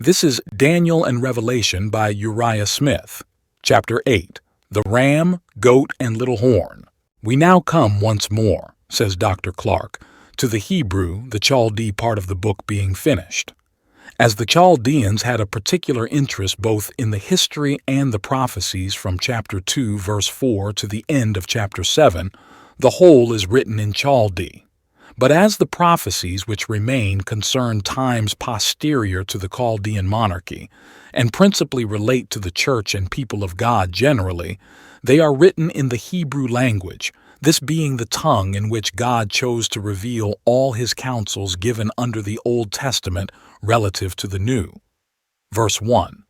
This is Daniel and Revelation by Uriah Smith. Chapter 8. The Ram, Goat, and Little Horn. We now come once more, says Dr. Clark, to the Hebrew, the Chaldee part of the book being finished. As the Chaldeans had a particular interest both in the history and the prophecies from chapter 2, verse 4 to the end of chapter 7, the whole is written in Chaldee. But as the prophecies which remain concern times posterior to the Chaldean monarchy, and principally relate to the church and people of God generally, they are written in the Hebrew language, this being the tongue in which God chose to reveal all his counsels given under the Old Testament relative to the New. Verse 1.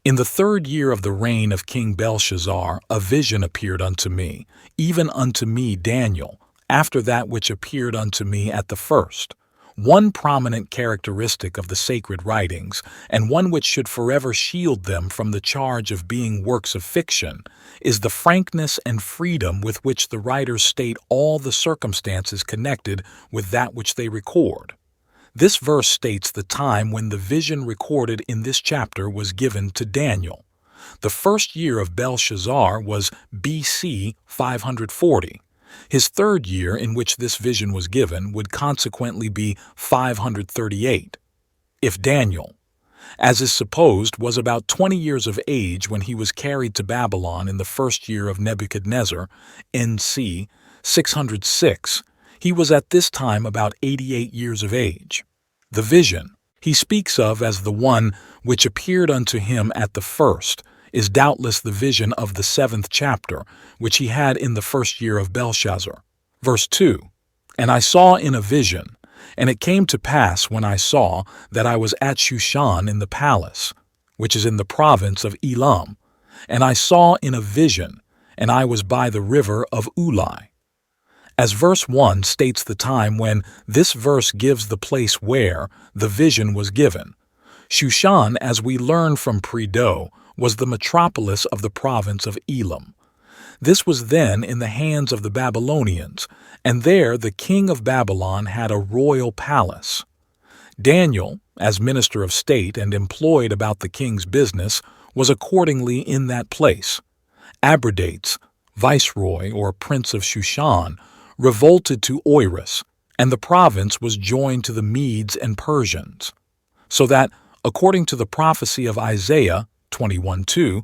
In the 3rd year of the reign of King Belshazzar, a vision appeared unto me, even unto me Daniel, after that which appeared unto me at the first. One prominent characteristic of the sacred writings, and one which should forever shield them from the charge of being works of fiction, is the frankness and freedom with which the writers state all the circumstances connected with that which they record. This verse states the time when the vision recorded in this chapter was given to Daniel. The 1st year of Belshazzar was BC 540. His 3rd year in which this vision was given would consequently be 538. If Daniel, as is supposed, was about 20 years of age when he was carried to Babylon in the 1st year of Nebuchadnezzar, NC 606, he was at this time about 88 years of age. The vision he speaks of as the one which appeared unto him at the first is doubtless the vision of the 7th chapter, which he had in the 1st year of Belshazzar. Verse 2. And I saw in a vision, and it came to pass when I saw that I was at Shushan in the palace, which is in the province of Elam, and I saw in a vision, and I was by the river of Ulai. As verse 1 states the time when, this verse gives the place where the vision was given. Shushan, as we learn from Prideaux, was the metropolis of the province of Elam. This was then in the hands of the Babylonians, and there the king of Babylon had a royal palace. Daniel, as minister of state and employed about the king's business, was accordingly in that place. Abradates, viceroy or prince of Shushan, revolted to Oirus, and the province was joined to the Medes and Persians. So that, according to the prophecy of Isaiah 21:2,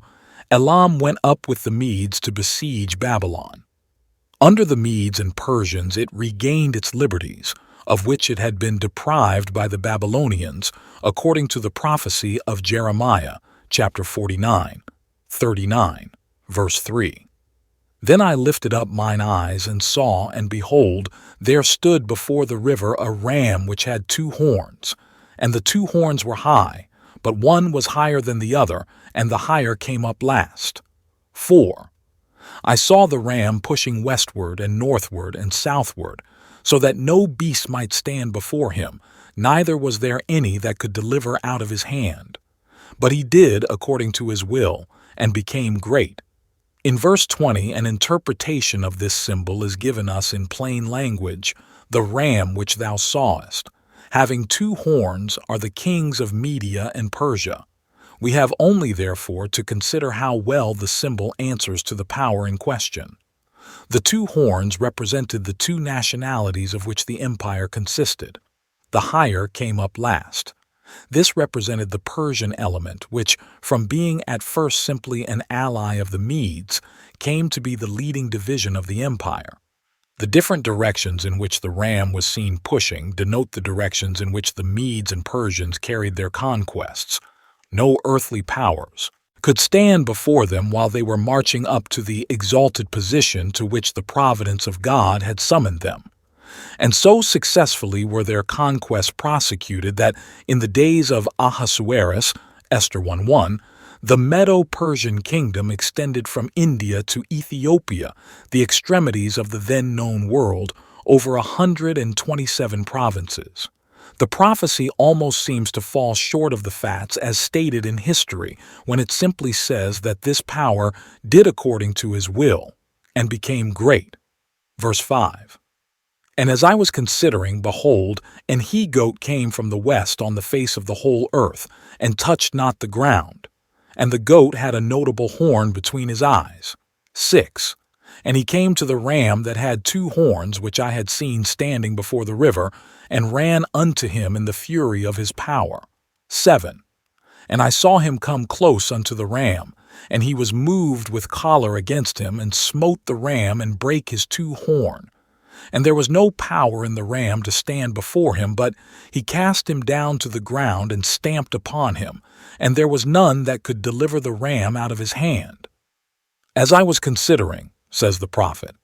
Elam went up with the Medes to besiege Babylon. Under the Medes and Persians it regained its liberties, of which it had been deprived by the Babylonians, according to the prophecy of Jeremiah, chapter 49, 39, verse 3. Then I lifted up mine eyes and saw, and behold, there stood before the river a ram which had 2 horns, and the 2 horns were high, but one was higher than the other, and the higher came up last. 4. I saw the ram pushing westward and northward and southward, so that no beast might stand before him, neither was there any that could deliver out of his hand. But he did according to his will, and became great. In verse 20, an interpretation of this symbol is given us in plain language, the ram which thou sawest, having 2 horns, are the kings of Media and Persia. We have only, therefore, to consider how well the symbol answers to the power in question. The 2 horns represented the 2 nationalities of which the empire consisted. The higher came up last. This represented the Persian element, which, from being at first simply an ally of the Medes, came to be the leading division of the empire. The different directions in which the ram was seen pushing denote the directions in which the Medes and Persians carried their conquests. No earthly powers could stand before them while they were marching up to the exalted position to which the providence of God had summoned them. And so successfully were their conquests prosecuted that in the days of Ahasuerus, Esther 1:1, the Medo-Persian kingdom extended from India to Ethiopia, the extremities of the then-known world, over 127 provinces. The prophecy almost seems to fall short of the facts as stated in history, when it simply says that this power did according to his will, and became great. Verse 5. And as I was considering, behold, an he-goat came from the west on the face of the whole earth, and touched not the ground. And the goat had a notable horn between his eyes. 6. And he came to the ram that had 2 horns, which I had seen standing before the river, and ran unto him in the fury of his power. 7. And I saw him come close unto the ram, and he was moved with choler against him, and smote the ram, and brake his 2 horns. And there was no power in the ram to stand before him, but he cast him down to the ground and stamped upon him, and there was none that could deliver the ram out of his hand. As I was considering, says the prophet,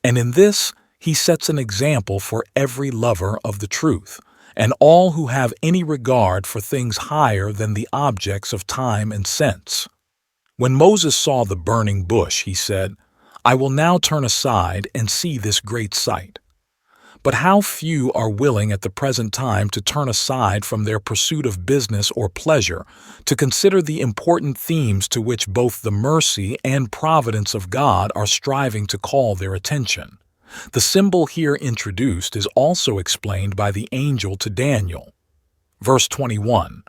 and in this he sets an example for every lover of the truth, and all who have any regard for things higher than the objects of time and sense. When Moses saw the burning bush, he said, I will now turn aside and see this great sight. But how few are willing at the present time to turn aside from their pursuit of business or pleasure to consider the important themes to which both the mercy and providence of God are striving to call their attention. The symbol here introduced is also explained by the angel to Daniel. Verse 21.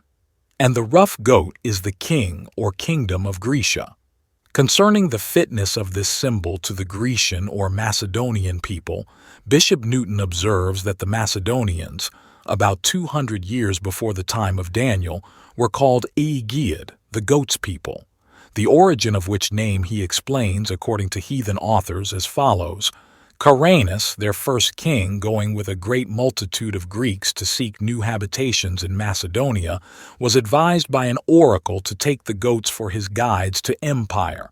And the rough goat is the king or kingdom of Grecia. Concerning the fitness of this symbol to the Grecian or Macedonian people, Bishop Newton observes that the Macedonians, about 200 years before the time of Daniel, were called Aegeid, the goat's people, the origin of which name he explains, according to heathen authors, as follows. Caranus, their first king, going with a great multitude of Greeks to seek new habitations in Macedonia, was advised by an oracle to take the goats for his guides to empire,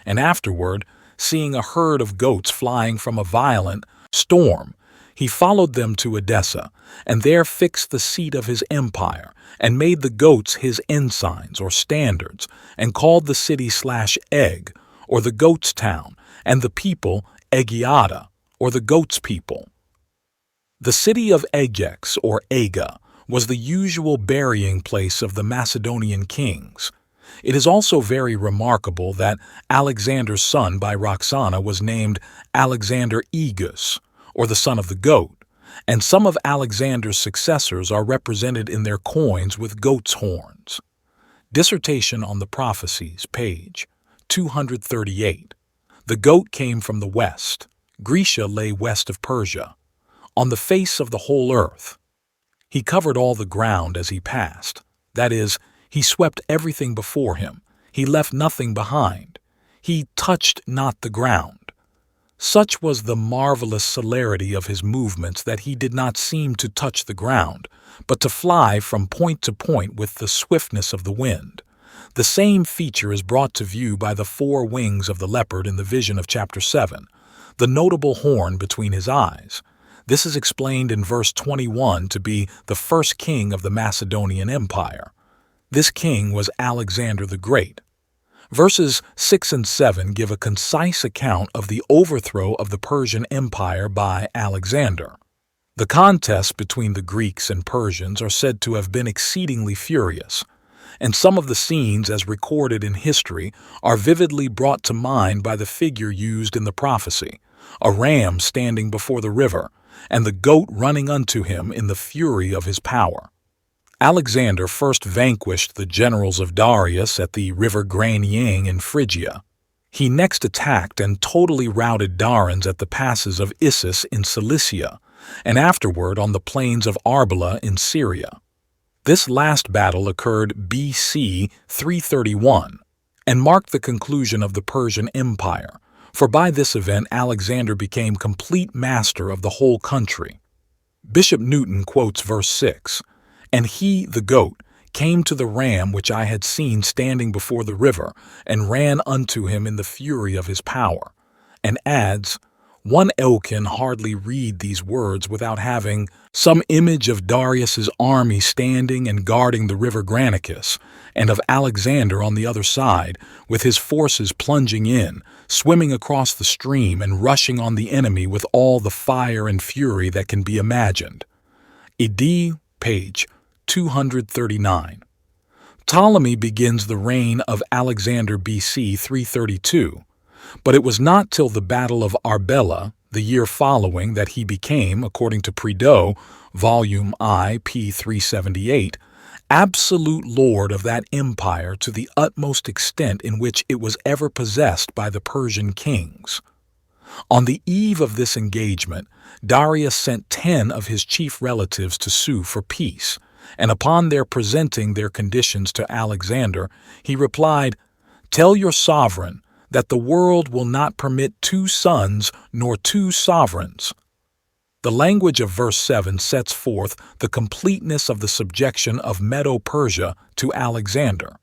and afterward, seeing a herd of goats flying from a violent storm, he followed them to Edessa, and there fixed the seat of his empire, and made the goats his ensigns or standards, and called the city/Egg, or the goats' town, and the people Aegiada, or the goats' people. The city of Ajax, or Aga, was the usual burying place of the Macedonian kings. It is also very remarkable that Alexander's son by Roxana was named Alexander Aegus, or the son of the goat, and some of Alexander's successors are represented in their coins with goat's horns. Dissertation on the Prophecies, page 238. The goat came from the west. Grecia lay west of Persia, on the face of the whole earth. He covered all the ground as he passed. That is, he swept everything before him. He left nothing behind. He touched not the ground. Such was the marvelous celerity of his movements that he did not seem to touch the ground, but to fly from point to point with the swiftness of the wind. The same feature is brought to view by the 4 wings of the leopard in the vision of chapter 7. The notable horn between his eyes. This is explained in verse 21 to be the first king of the Macedonian Empire. This king was Alexander the Great. Verses 6 and 7 give a concise account of the overthrow of the Persian Empire by Alexander. The contests between the Greeks and Persians are said to have been exceedingly furious, and some of the scenes as recorded in history are vividly brought to mind by the figure used in the prophecy, a ram standing before the river, and the goat running unto him in the fury of his power. Alexander first vanquished the generals of Darius at the river Graniang in Phrygia. He next attacked and totally routed Darans at the passes of Issus in Cilicia, and afterward on the plains of Arbela in Syria. This last battle occurred BC 331 and marked the conclusion of the Persian Empire, for by this event Alexander became complete master of the whole country. Bishop Newton quotes verse 6, And he, the goat, came to the ram which I had seen standing before the river, and ran unto him in the fury of his power, and adds, One can hardly read these words without having some image of Darius's army standing and guarding the river Granicus, and of Alexander on the other side, with his forces plunging in, swimming across the stream and rushing on the enemy with all the fire and fury that can be imagined. Ed. page 239. Ptolemy begins the reign of Alexander BC 332, but it was not till the Battle of Arbela, The year following that he became, according to Prideaux, volume I, p. 378, absolute lord of that empire to the utmost extent in which it was ever possessed by the Persian kings. On the eve of this engagement, Darius sent 10 of his chief relatives to sue for peace, and upon their presenting their conditions to Alexander, he replied, "Tell your sovereign that the world will not permit 2 sons nor 2 sovereigns." The language of verse 7 sets forth the completeness of the subjection of Medo-Persia to Alexander.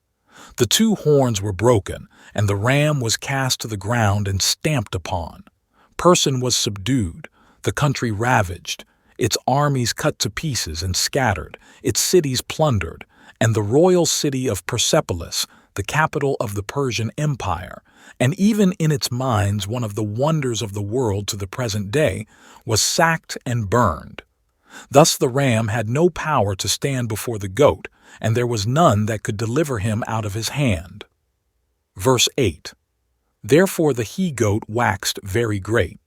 The 2 horns were broken, and the ram was cast to the ground and stamped upon. Person was subdued, the country ravaged, its armies cut to pieces and scattered, its cities plundered, and the royal city of Persepolis, the capital of the Persian Empire, and even in its mines one of the wonders of the world to the present day, was sacked and burned. Thus the ram had no power to stand before the goat, and there was none that could deliver him out of his hand. Verse 8. Therefore the he-goat waxed very great,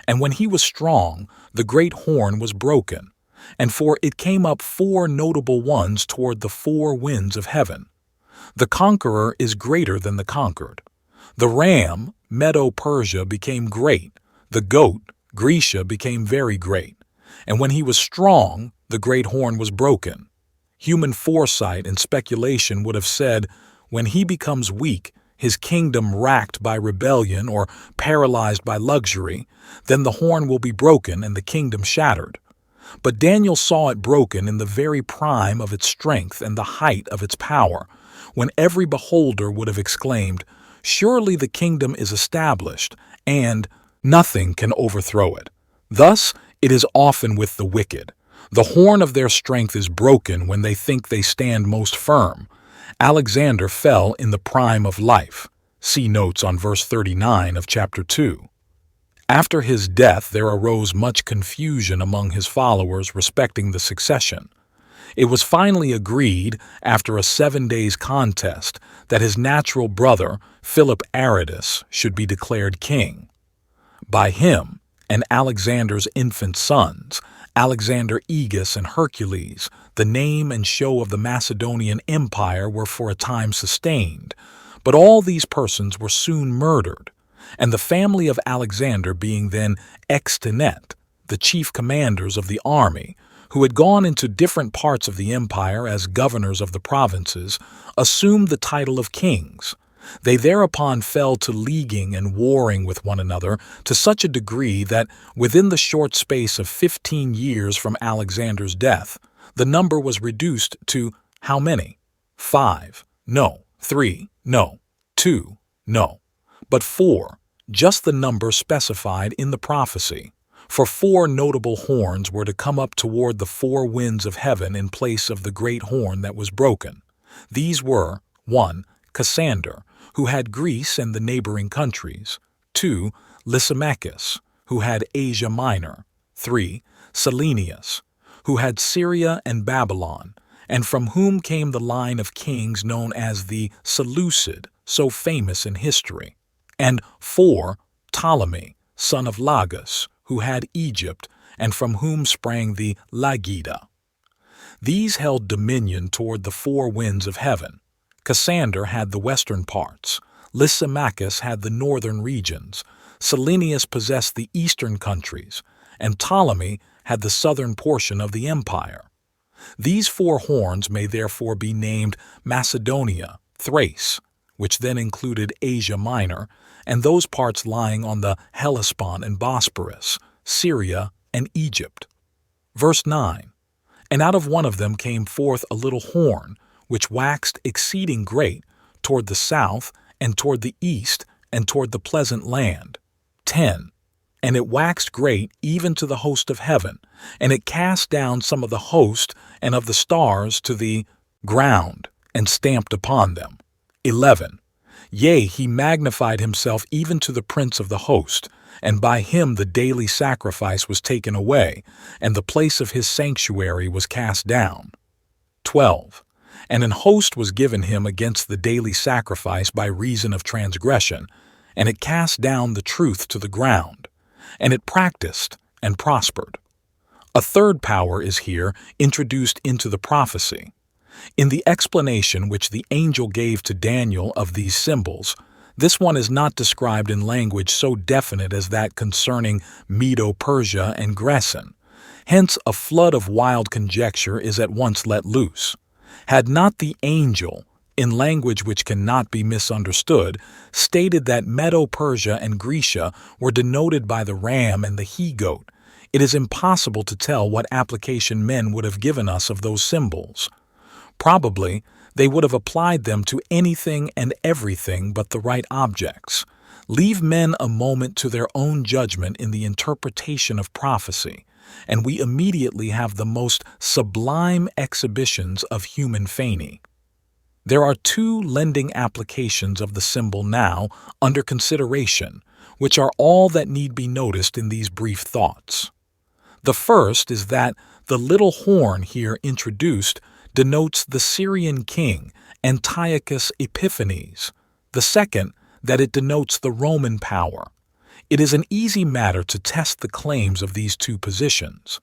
and when he was strong, the great horn was broken, and for it came up 4 notable ones toward the 4 winds of heaven. The conqueror is greater than the conquered. The ram, Medo-Persia, became great, the goat, Grecia, became very great, and when he was strong, the great horn was broken. Human foresight and speculation would have said, when he becomes weak, his kingdom racked by rebellion or paralyzed by luxury, then the horn will be broken and the kingdom shattered. But Daniel saw it broken in the very prime of its strength and the height of its power, when every beholder would have exclaimed, "Surely the kingdom is established, and nothing can overthrow it." Thus it is often with the wicked. The horn of their strength is broken when they think they stand most firm. Alexander fell in the prime of life. See notes on verse 39 of chapter 2. After his death there arose much confusion among his followers respecting the succession. It was finally agreed, after a 7 days contest, that his natural brother, Philip Aridus, should be declared king. By him, and Alexander's infant sons, Alexander Aegus and Hercules, the name and show of the Macedonian Empire were for a time sustained, but all these persons were soon murdered, and the family of Alexander being then extenet, the chief commanders of the army, who had gone into different parts of the empire as governors of the provinces, assumed the title of kings. They thereupon fell to leaguing and warring with one another to such a degree that, within the short space of 15 years from Alexander's death, the number was reduced to how many? 5, no. 3, no. 2, no. But 4, just the number specified in the prophecy. For 4 notable horns were to come up toward the 4 winds of heaven in place of the great horn that was broken. These were 1. Cassander, who had Greece and the neighboring countries; 2. Lysimachus, who had Asia Minor; 3. Selenius, who had Syria and Babylon, and from whom came the line of kings known as the Seleucid, so famous in history; and 4. Ptolemy, son of Lagus, who had Egypt, and from whom sprang the Lagida. These held dominion toward the 4 winds of heaven. Cassander had the western parts, Lysimachus had the northern regions, Selenius possessed the eastern countries, and Ptolemy had the southern portion of the empire. These 4 horns may therefore be named Macedonia, Thrace, which then included Asia Minor, and those parts lying on the Hellespont and Bosporus, Syria, and Egypt. Verse 9. And out of one of them came forth a little horn, which waxed exceeding great, toward the south, and toward the east, and toward the pleasant land. 10. And it waxed great even to the host of heaven, and it cast down some of the host and of the stars to the ground, and stamped upon them. 11. Yea, he magnified himself even to the prince of the host, and by him the daily sacrifice was taken away, and the place of his sanctuary was cast down. 12. And an host was given him against the daily sacrifice by reason of transgression, and it cast down the truth to the ground. and it practiced and prospered. A third power is here introduced into the prophecy. In the explanation which the angel gave to Daniel of these symbols, this one is not described in language so definite as that concerning Medo-Persia and Greece. Hence, a flood of wild conjecture is at once let loose. Had not the angel, in language which cannot be misunderstood, stated that Medo-Persia and Grecia were denoted by the ram and the he-goat, it is impossible to tell what application men would have given us of those symbols. Probably, they would have applied them to anything and everything but the right objects. Leave men a moment to their own judgment in the interpretation of prophecy, and we immediately have the most sublime exhibitions of human feigning. There are two lending applications of the symbol now under consideration, which are all that need be noticed in these brief thoughts. The first is that the little horn here introduced denotes the Syrian king Antiochus Epiphanes. The second, that it denotes the Roman power. It is an easy matter to test the claims of these two positions.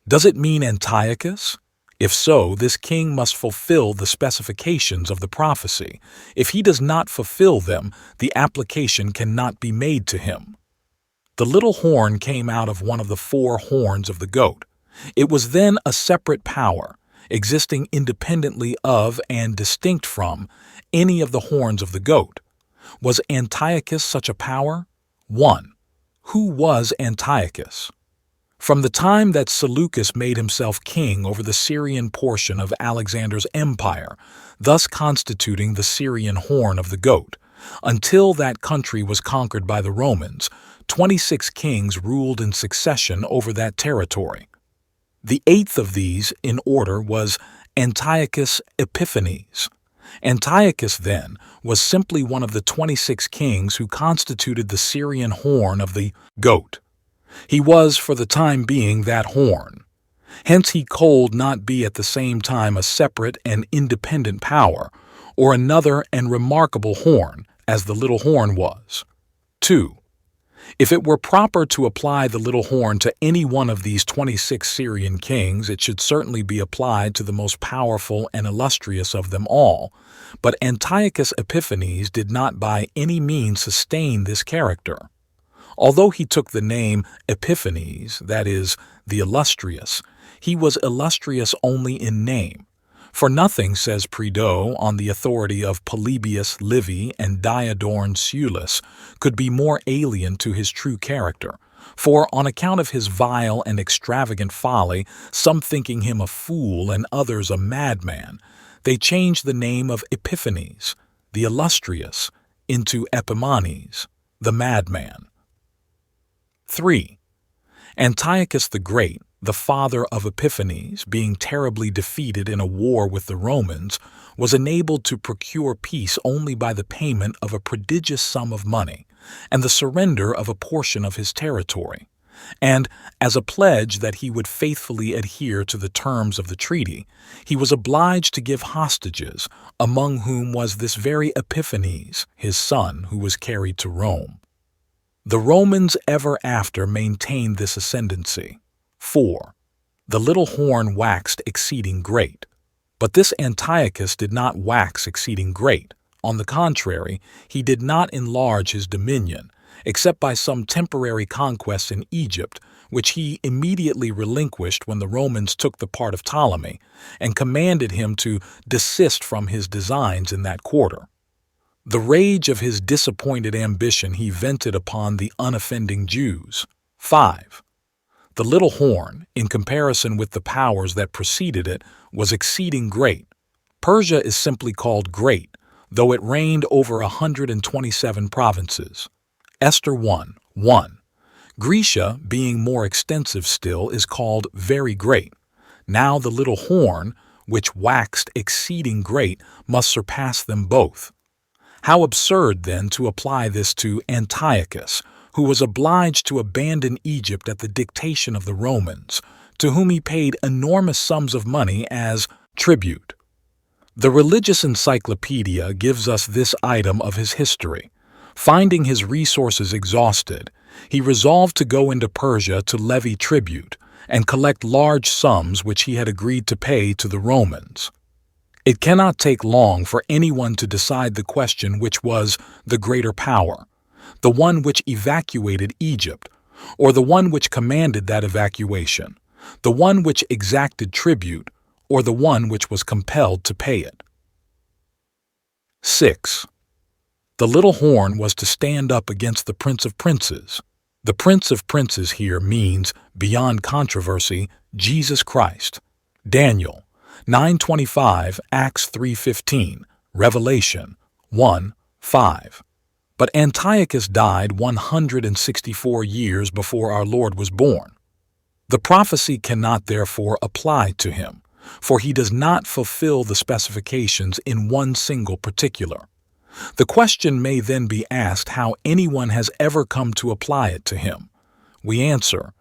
Does it mean Antiochus? If so, this king must fulfill the specifications of the prophecy. If he does not fulfill them, the application cannot be made to him. The little horn came out of one of the four horns of the goat. It was then a separate power, existing independently of and distinct from any of the horns of the goat. Was Antiochus such a power? 1. Who was Antiochus? From the time that Seleucus made himself king over the Syrian portion of Alexander's empire, thus constituting the Syrian horn of the goat, until that country was conquered by the Romans, 26 kings ruled in succession over that territory. The eighth of these, in order, was Antiochus Epiphanes. Antiochus, then, was simply one of the 26 kings who constituted the Syrian horn of the goat. He was, for the time being, that horn. Hence he could not be at the same time a separate and independent power, or another and remarkable horn, as the little horn was. 2. If it were proper to apply the little horn to any one of these 26 Syrian kings, it should certainly be applied to the most powerful and illustrious of them all. But Antiochus Epiphanes did not by any means sustain this character. Although he took the name Epiphanes, that is, the illustrious, he was illustrious only in name. For nothing, says Prideaux, on the authority of Polybius Livy and Diodorn Suillus, could be more alien to his true character. For, on account of his vile and extravagant folly, some thinking him a fool and others a madman, they changed the name of Epiphanes, the illustrious, into Epimanes, the madman. 3. Antiochus the Great, the father of Epiphanes, being terribly defeated in a war with the Romans, was enabled to procure peace only by the payment of a prodigious sum of money and the surrender of a portion of his territory. And, as a pledge that he would faithfully adhere to the terms of the treaty, he was obliged to give hostages, among whom was this very Epiphanes, his son, who was carried to Rome. The Romans ever after maintained this ascendancy. 4. The little horn waxed exceeding great. But this Antiochus did not wax exceeding great. On the contrary, he did not enlarge his dominion, except by some temporary conquests in Egypt, which he immediately relinquished when the Romans took the part of Ptolemy, and commanded him to desist from his designs in that quarter. The rage of his disappointed ambition he vented upon the unoffending Jews. 5. The little horn, in comparison with the powers that preceded it, was exceeding great. Persia is simply called great, though it reigned over 127 provinces. Esther 1:1. Grecia, being more extensive still, is called very great. Now the little horn, which waxed exceeding great, must surpass them both. How absurd, then, to apply this to Antiochus, who was obliged to abandon Egypt at the dictation of the Romans, to whom he paid enormous sums of money as tribute. The Religious Encyclopedia gives us this item of his history. Finding his resources exhausted, He resolved to go into Persia to levy tribute and collect large sums which he had agreed to pay to the Romans. It cannot take long for anyone to decide the question which was the greater power, the one which evacuated Egypt, or the one which commanded that evacuation, the one which exacted tribute, or the one which was compelled to pay it. 6. The little horn was to stand up against the Prince of Princes. The Prince of Princes here means, beyond controversy, Jesus Christ. Daniel 9:25, Acts 3:15, Revelation 1:5. But Antiochus died 164 years before our Lord was born. The prophecy cannot therefore apply to him, for he does not fulfill the specifications in one single particular. The question may then be asked how anyone has ever come to apply it to him. We answer,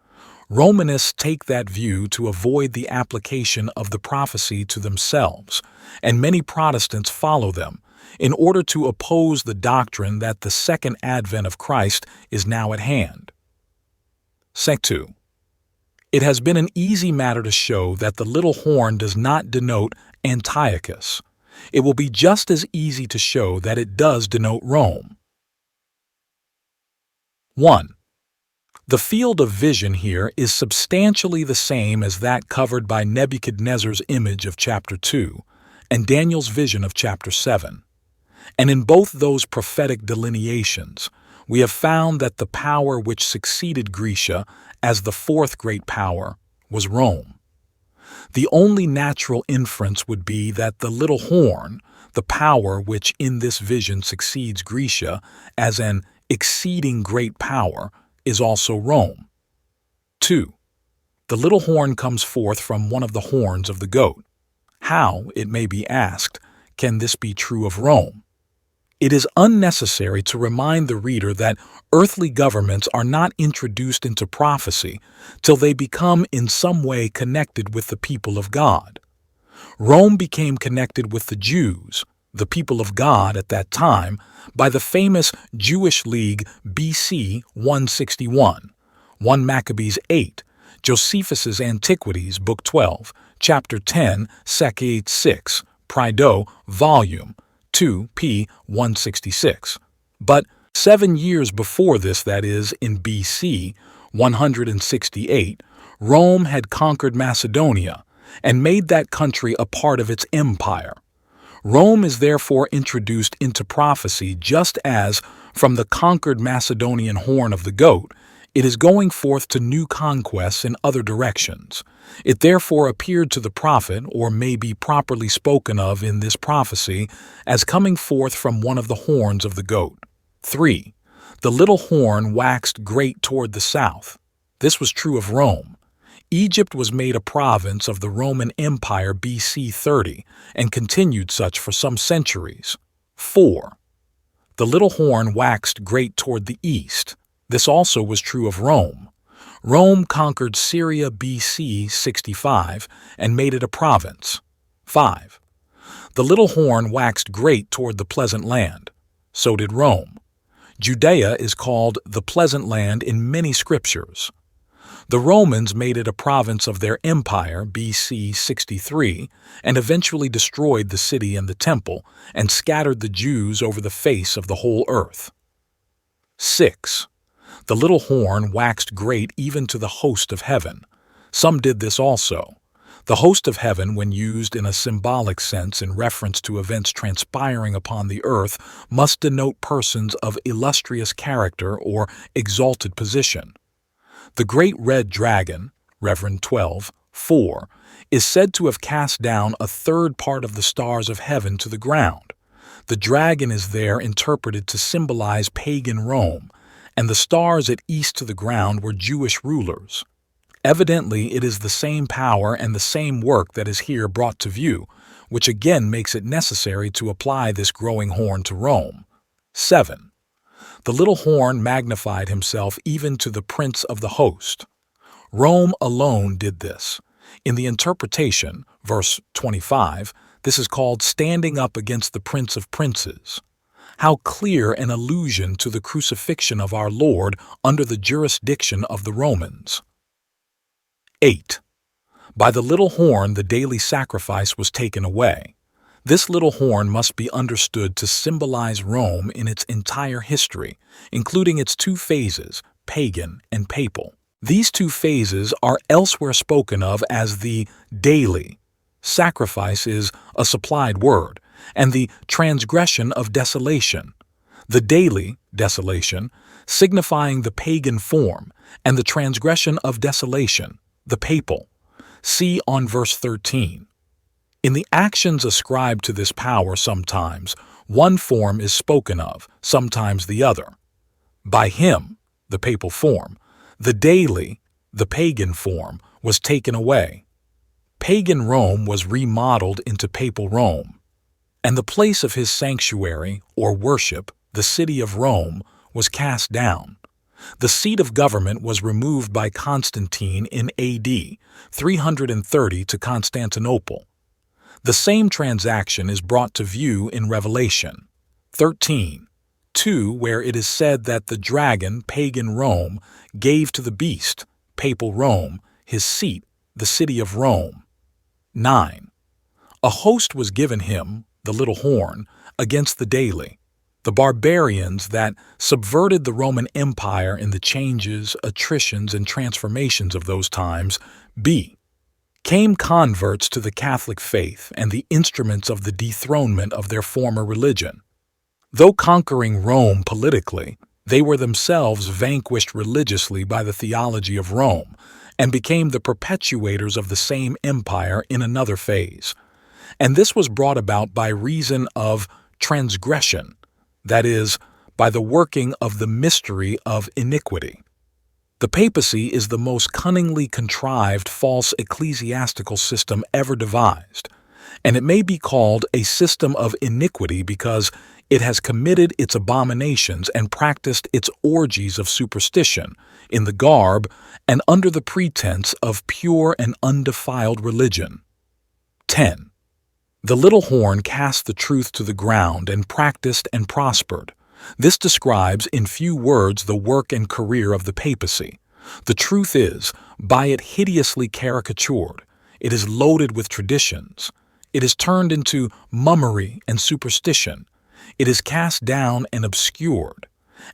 Romanists take that view to avoid the application of the prophecy to themselves, and many Protestants follow them in order to oppose the doctrine that the second advent of Christ is now at hand. Sect 2. It has been an easy matter to show that the little horn does not denote Antiochus. It will be just as easy to show that it does denote Rome. 1. The field of vision here is substantially the same as that covered by Nebuchadnezzar's image of chapter 2 and Daniel's vision of chapter 7. And in both those prophetic delineations, we have found that the power which succeeded Grecia as the fourth great power was Rome. The only natural inference would be that the little horn, the power which in this vision succeeds Grecia as an exceeding great power, is also Rome. 2. The little horn comes forth from one of the horns of the goat. How, it may be asked, can this be true of Rome? It is unnecessary to remind the reader that earthly governments are not introduced into prophecy till they become in some way connected with the people of God. Rome became connected with the Jews, the people of God at that time, by the famous Jewish League BC 161, 1 Maccabees 8, Josephus's Antiquities, Book 12, Chapter 10, Sec 6, Prideaux, Volume 2, p. 166. But 7 years before this, that is, in BC 168, Rome had conquered Macedonia and made that country a part of its empire. Rome is therefore introduced into prophecy just as, from the conquered Macedonian horn of the goat, it is going forth to new conquests in other directions. It therefore appeared to the prophet, or may be properly spoken of in this prophecy, as coming forth from one of the horns of the goat. 3. The little horn waxed great toward the south. This was true of Rome. Egypt was made a province of the Roman Empire BC 30 and continued such for some centuries. 4. The little horn waxed great toward the east. This also was true of Rome. Rome conquered Syria BC 65 and made it a province. 5. The little horn waxed great toward the pleasant land. So did Rome. Judea is called the pleasant land in many scriptures. The Romans made it a province of their empire BC 63 and eventually destroyed the city and the temple and scattered the Jews over the face of the whole earth. 6. The little horn waxed great even to the host of heaven. Some did this also. The host of heaven, when used in a symbolic sense in reference to events transpiring upon the earth, must denote persons of illustrious character or exalted position. The great red dragon, Rev. 12:4, is said to have cast down a third part of the stars of heaven to the ground. The dragon is there interpreted to symbolize pagan Rome, and the stars at east to the ground were Jewish rulers. Evidently, it is the same power and the same work that is here brought to view, which again makes it necessary to apply this growing horn to Rome. 7. The little horn magnified himself even to the prince of the host. Rome alone did this. In the interpretation, verse 25, this is called standing up against the prince of princes. How clear an allusion to the crucifixion of our Lord under the jurisdiction of the Romans. 8. By the little horn the daily sacrifice was taken away. This little horn must be understood to symbolize Rome in its entire history, including its two phases, pagan and papal. These two phases are elsewhere spoken of as the daily. Sacrifice is a supplied word, and the transgression of desolation. The daily, desolation, signifying the pagan form, and the transgression of desolation, the papal. See on verse 13. In the actions ascribed to this power sometimes, one form is spoken of, sometimes the other. By him, the papal form, the daily, the pagan form, was taken away. Pagan Rome was remodeled into papal Rome, and the place of his sanctuary, or worship, the city of Rome, was cast down. The seat of government was removed by Constantine in AD 330 to Constantinople. The same transaction is brought to view in Revelation 13:2, where it is said that the dragon, pagan Rome, gave to the beast, papal Rome, his seat, the city of Rome. 9. A host was given him, the little horn, against the daily, the barbarians that subverted the Roman Empire in the changes, attritions, and transformations of those times. B. Came converts to the Catholic faith and the instruments of the dethronement of their former religion. Though conquering Rome politically, they were themselves vanquished religiously by the theology of Rome and became the perpetuators of the same empire in another phase. And this was brought about by reason of transgression, that is, by the working of the mystery of iniquity. The papacy is the most cunningly contrived false ecclesiastical system ever devised, and it may be called a system of iniquity because it has committed its abominations and practiced its orgies of superstition in the garb and under the pretense of pure and undefiled religion. 10. The little horn cast the truth to the ground and practiced and prospered. This describes in few words the work and career of the papacy. The truth is, by it hideously caricatured, it is loaded with traditions. It is turned into mummery and superstition. It is cast down and obscured.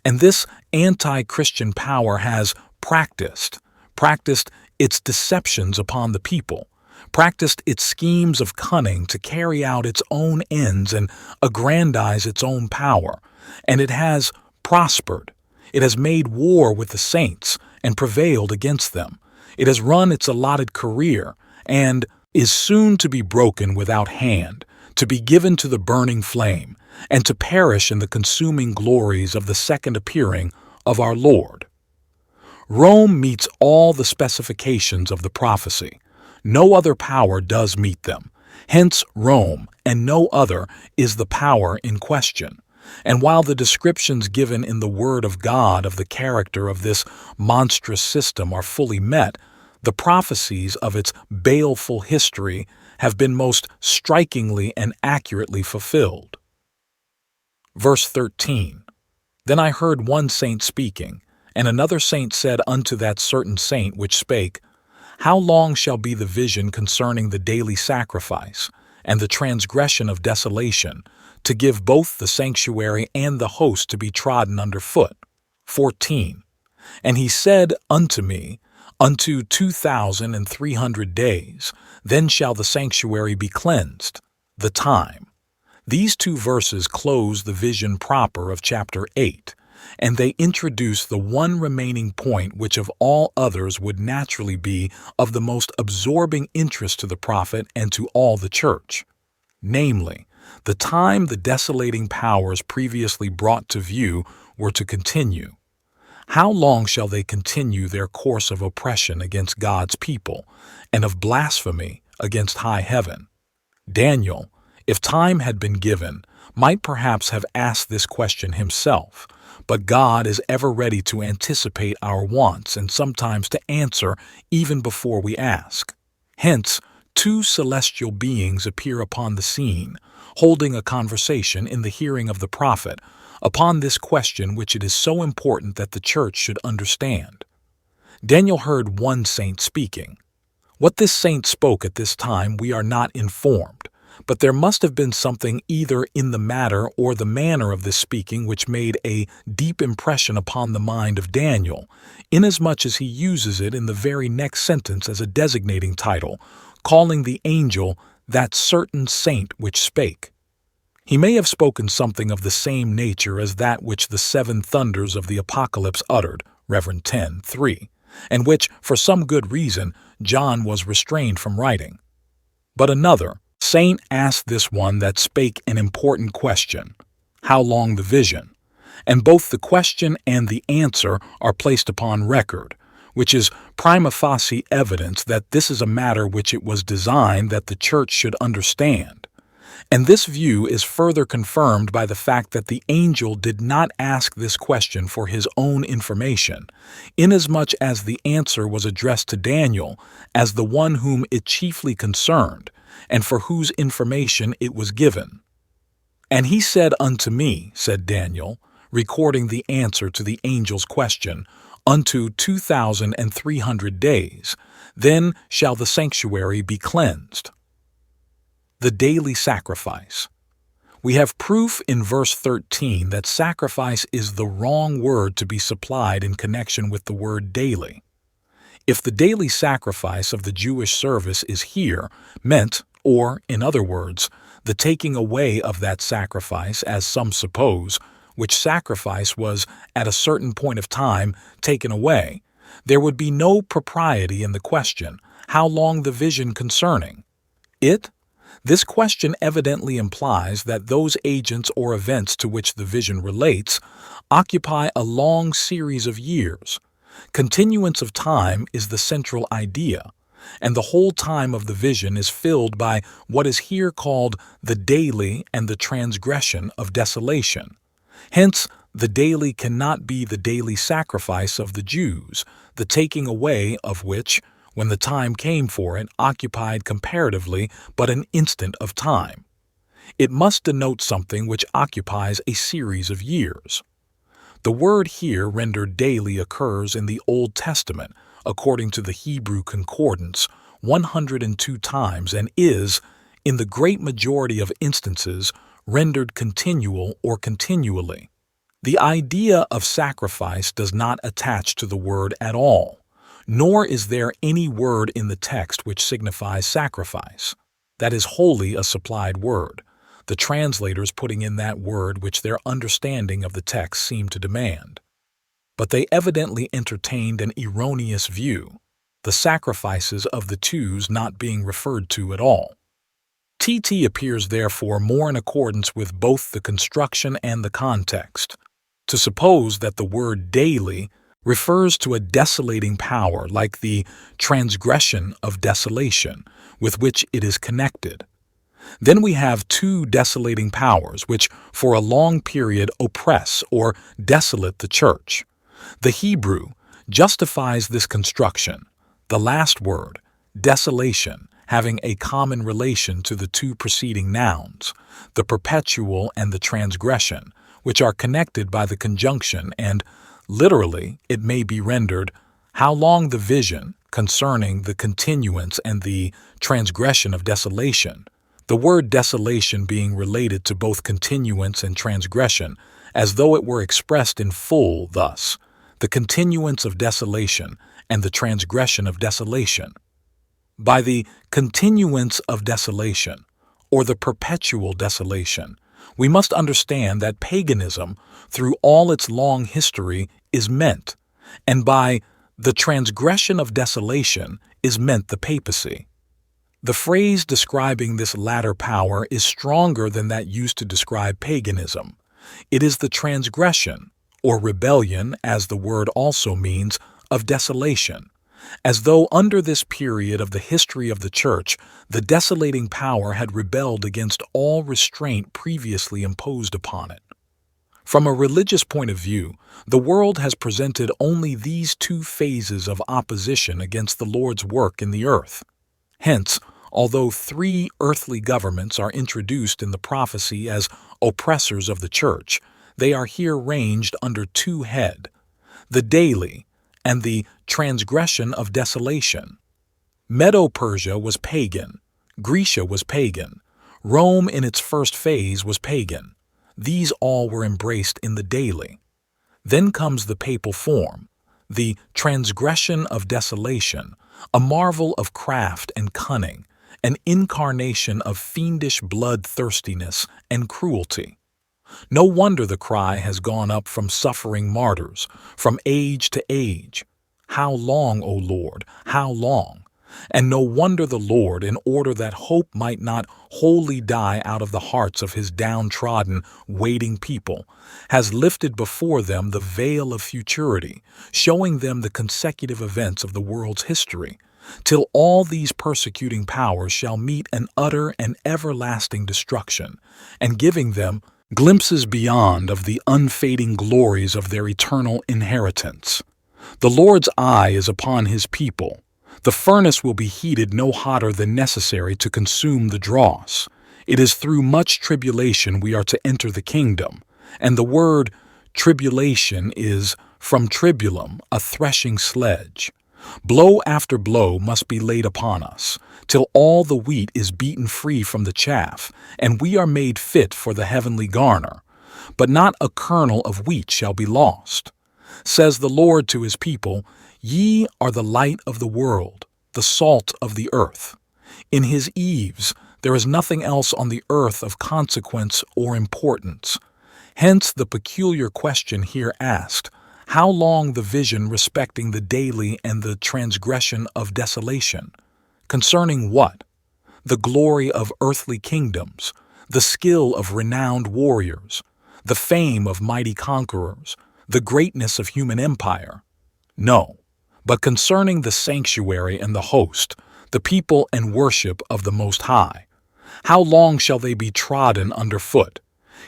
And this anti-Christian power has practiced its deceptions upon the people, practiced its schemes of cunning to carry out its own ends and aggrandize its own power, and it has prospered. It has made war with the saints and prevailed against them. It has run its allotted career and is soon to be broken without hand, to be given to the burning flame, and to perish in the consuming glories of the second appearing of our Lord. Rome meets all the specifications of the prophecy. No other power does meet them. Hence, Rome, and no other, is the power in question. And while the descriptions given in the Word of God of the character of this monstrous system are fully met, the prophecies of its baleful history have been most strikingly and accurately fulfilled. Verse 13. Then I heard one saint speaking, and another saint said unto that certain saint which spake, How long shall be the vision concerning the daily sacrifice, and the transgression of desolation, to give both the sanctuary and the host to be trodden under foot? 14. And he said unto me, Unto 2,300 days, then shall the sanctuary be cleansed, the time. These two verses close the vision proper of chapter 8, and they introduce the one remaining point which of all others would naturally be of the most absorbing interest to the prophet and to all the church, namely, the time the desolating powers previously brought to view were to continue. How long shall they continue their course of oppression against God's people and of blasphemy against high heaven? Daniel, if time had been given, might perhaps have asked this question himself, but God is ever ready to anticipate our wants and sometimes to answer even before we ask. Hence, two celestial beings appear upon the scene, holding a conversation in the hearing of the prophet upon this question which it is so important that the church should understand. Daniel heard one saint speaking. What this saint spoke at this time we are not informed, but there must have been something either in the matter or the manner of this speaking which made a deep impression upon the mind of Daniel, inasmuch as he uses it in the very next sentence as a designating title, calling the angel that certain saint which spake. He may have spoken something of the same nature as that which the seven thunders of the Apocalypse uttered, Rev. 10:3, and which, for some good reason, John was restrained from writing. But another saint asked this one that spake an important question, how long the vision? And both the question and the answer are placed upon record, which is prima facie evidence that this is a matter which it was designed that the church should understand. And this view is further confirmed by the fact that the angel did not ask this question for his own information, inasmuch as the answer was addressed to Daniel as the one whom it chiefly concerned, and for whose information it was given. And he said unto me, said Daniel, recording the answer to the angel's question, unto 2,300 days, then shall the sanctuary be cleansed. The daily sacrifice. We have proof in verse 13 that sacrifice is the wrong word to be supplied in connection with the word daily. If the daily sacrifice of the Jewish service is here meant, or, in other words, the taking away of that sacrifice, as some suppose, which sacrifice was, at a certain point of time, taken away, there would be no propriety in the question, how long the vision concerning it? This question evidently implies that those agents or events to which the vision relates occupy a long series of years. Continuance of time is the central idea, and the whole time of the vision is filled by what is here called the daily and the transgression of desolation. Hence, the daily cannot be the daily sacrifice of the Jews, the taking away of which, when the time came for it, occupied comparatively but an instant of time. It must denote something which occupies a series of years. The word here rendered daily occurs in the Old Testament, according to the Hebrew Concordance, 102 times and is, in the great majority of instances, rendered continual or continually. The idea of sacrifice does not attach to the word at all, nor is there any word in the text which signifies sacrifice. That is wholly a supplied word, the translators putting in that word which their understanding of the text seemed to demand. But they evidently entertained an erroneous view, the sacrifices of the twos not being referred to at all. TT appears therefore more in accordance with both the construction and the context, to suppose that the word daily refers to a desolating power like the transgression of desolation with which it is connected. Then we have two desolating powers which for a long period oppress or desolate the church. The Hebrew justifies this construction, the last word, desolation, having a common relation to the two preceding nouns, the perpetual and the transgression, which are connected by the conjunction, and literally it may be rendered, how long the vision concerning the continuance and the transgression of desolation, the word desolation being related to both continuance and transgression, as though it were expressed in full thus, the continuance of desolation and the transgression of desolation. By the continuance of desolation, or the perpetual desolation, we must understand that paganism, through all its long history, is meant, and by the transgression of desolation is meant the papacy. The phrase describing this latter power is stronger than that used to describe paganism. It is the transgression, or rebellion, as the word also means, of desolation, as though under this period of the history of the Church, the desolating power had rebelled against all restraint previously imposed upon it. From a religious point of view, the world has presented only these two phases of opposition against the Lord's work in the earth. Hence, Although three earthly governments are introduced in the prophecy as oppressors of the church, they are here ranged under two heads: the daily and the transgression of desolation. Medo-Persia was pagan, Grecia was pagan, Rome in its first phase was pagan. These all were embraced in the daily. Then comes the papal form, the transgression of desolation, a marvel of craft and cunning, an incarnation of fiendish bloodthirstiness and cruelty. No wonder the cry has gone up from suffering martyrs, from age to age. How long, O Lord, how long? And no wonder the Lord, in order that hope might not wholly die out of the hearts of his downtrodden, waiting people, has lifted before them the veil of futurity, showing them the consecutive events of the world's history, till all these persecuting powers shall meet an utter and everlasting destruction, and giving them glimpses beyond of the unfading glories of their eternal inheritance. The Lord's eye is upon his people. The furnace will be heated no hotter than necessary to consume the dross. It is through much tribulation we are to enter the kingdom, and the word tribulation is from tribulum, a threshing sledge. Blow after blow must be laid upon us, till all the wheat is beaten free from the chaff, and we are made fit for the heavenly garner. But not a kernel of wheat shall be lost. Says the Lord to his people, "Ye are the light of the world, the salt of the earth." In his eaves there is nothing else on the earth of consequence or importance. Hence the peculiar question here asked, how long the vision respecting the daily and the transgression of desolation? Concerning what? The glory of earthly kingdoms, the skill of renowned warriors, the fame of mighty conquerors, the greatness of human empire? No, but concerning the sanctuary and the host, the people and worship of the Most High. How long shall they be trodden underfoot?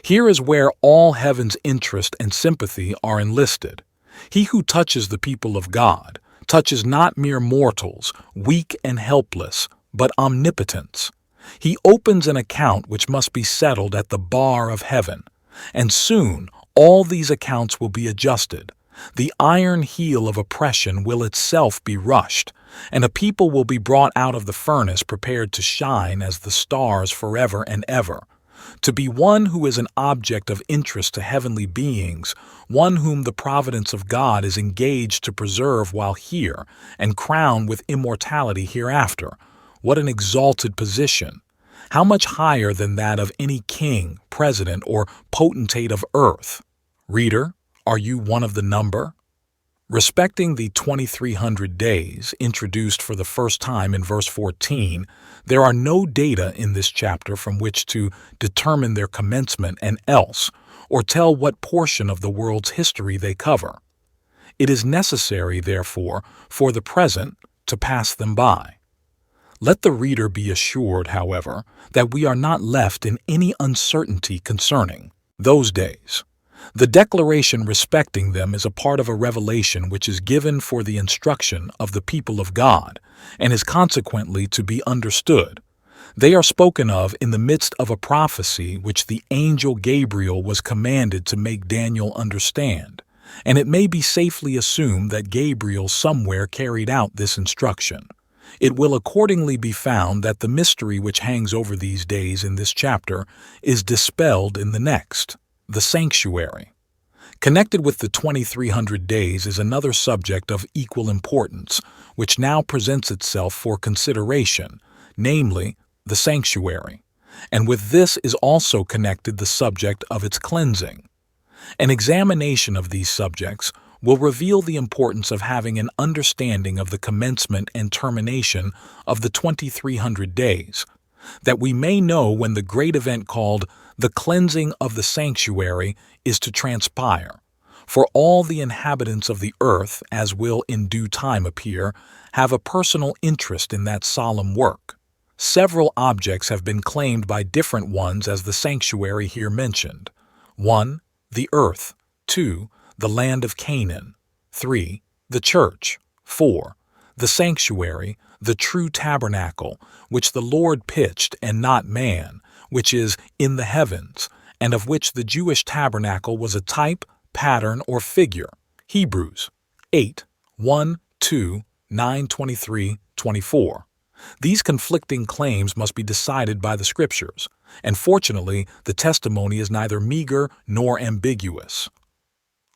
Here is where all heaven's interest and sympathy are enlisted. He who touches the people of God touches not mere mortals, weak and helpless, but omnipotents. He opens an account which must be settled at the bar of heaven, and soon all these accounts will be adjusted. The iron heel of oppression will itself be rushed, and a people will be brought out of the furnace prepared to shine as the stars forever and ever. To be one who is an object of interest to heavenly beings, one whom the providence of God is engaged to preserve while here and crown with immortality hereafter. What an exalted position! How much higher than that of any king, president, or potentate of earth? Reader, are you one of the number? Respecting the 2300 days, introduced for the first time in verse 14, there are no data in this chapter from which to determine their commencement and else, or tell what portion of the world's history they cover. It is necessary, therefore, for the present to pass them by. Let the reader be assured, however, that we are not left in any uncertainty concerning those days. The declaration respecting them is a part of a revelation which is given for the instruction of the people of God, and is consequently to be understood. They are spoken of in the midst of a prophecy which the angel Gabriel was commanded to make Daniel understand, and it may be safely assumed that Gabriel somewhere carried out this instruction. It will accordingly be found that the mystery which hangs over these days in this chapter is dispelled in the next. The sanctuary. Connected with the 2300 days is another subject of equal importance, which now presents itself for consideration, namely, the sanctuary. And with this is also connected the subject of its cleansing. An examination of these subjects will reveal the importance of having an understanding of the commencement and termination of the 2300 days, that we may know when the great event called the cleansing of the sanctuary is to transpire. For all the inhabitants of the earth, as will in due time appear, have a personal interest in that solemn work. Several objects have been claimed by different ones as the sanctuary here mentioned. 1. The earth. 2. The land of Canaan. 3. The church. 4. The sanctuary, the true tabernacle, which the Lord pitched and not man, which is in the heavens, and of which the Jewish tabernacle was a type, pattern, or figure. Hebrews 8, 1, 2, 9, 23, 24. These conflicting claims must be decided by the Scriptures, and fortunately, the testimony is neither meager nor ambiguous.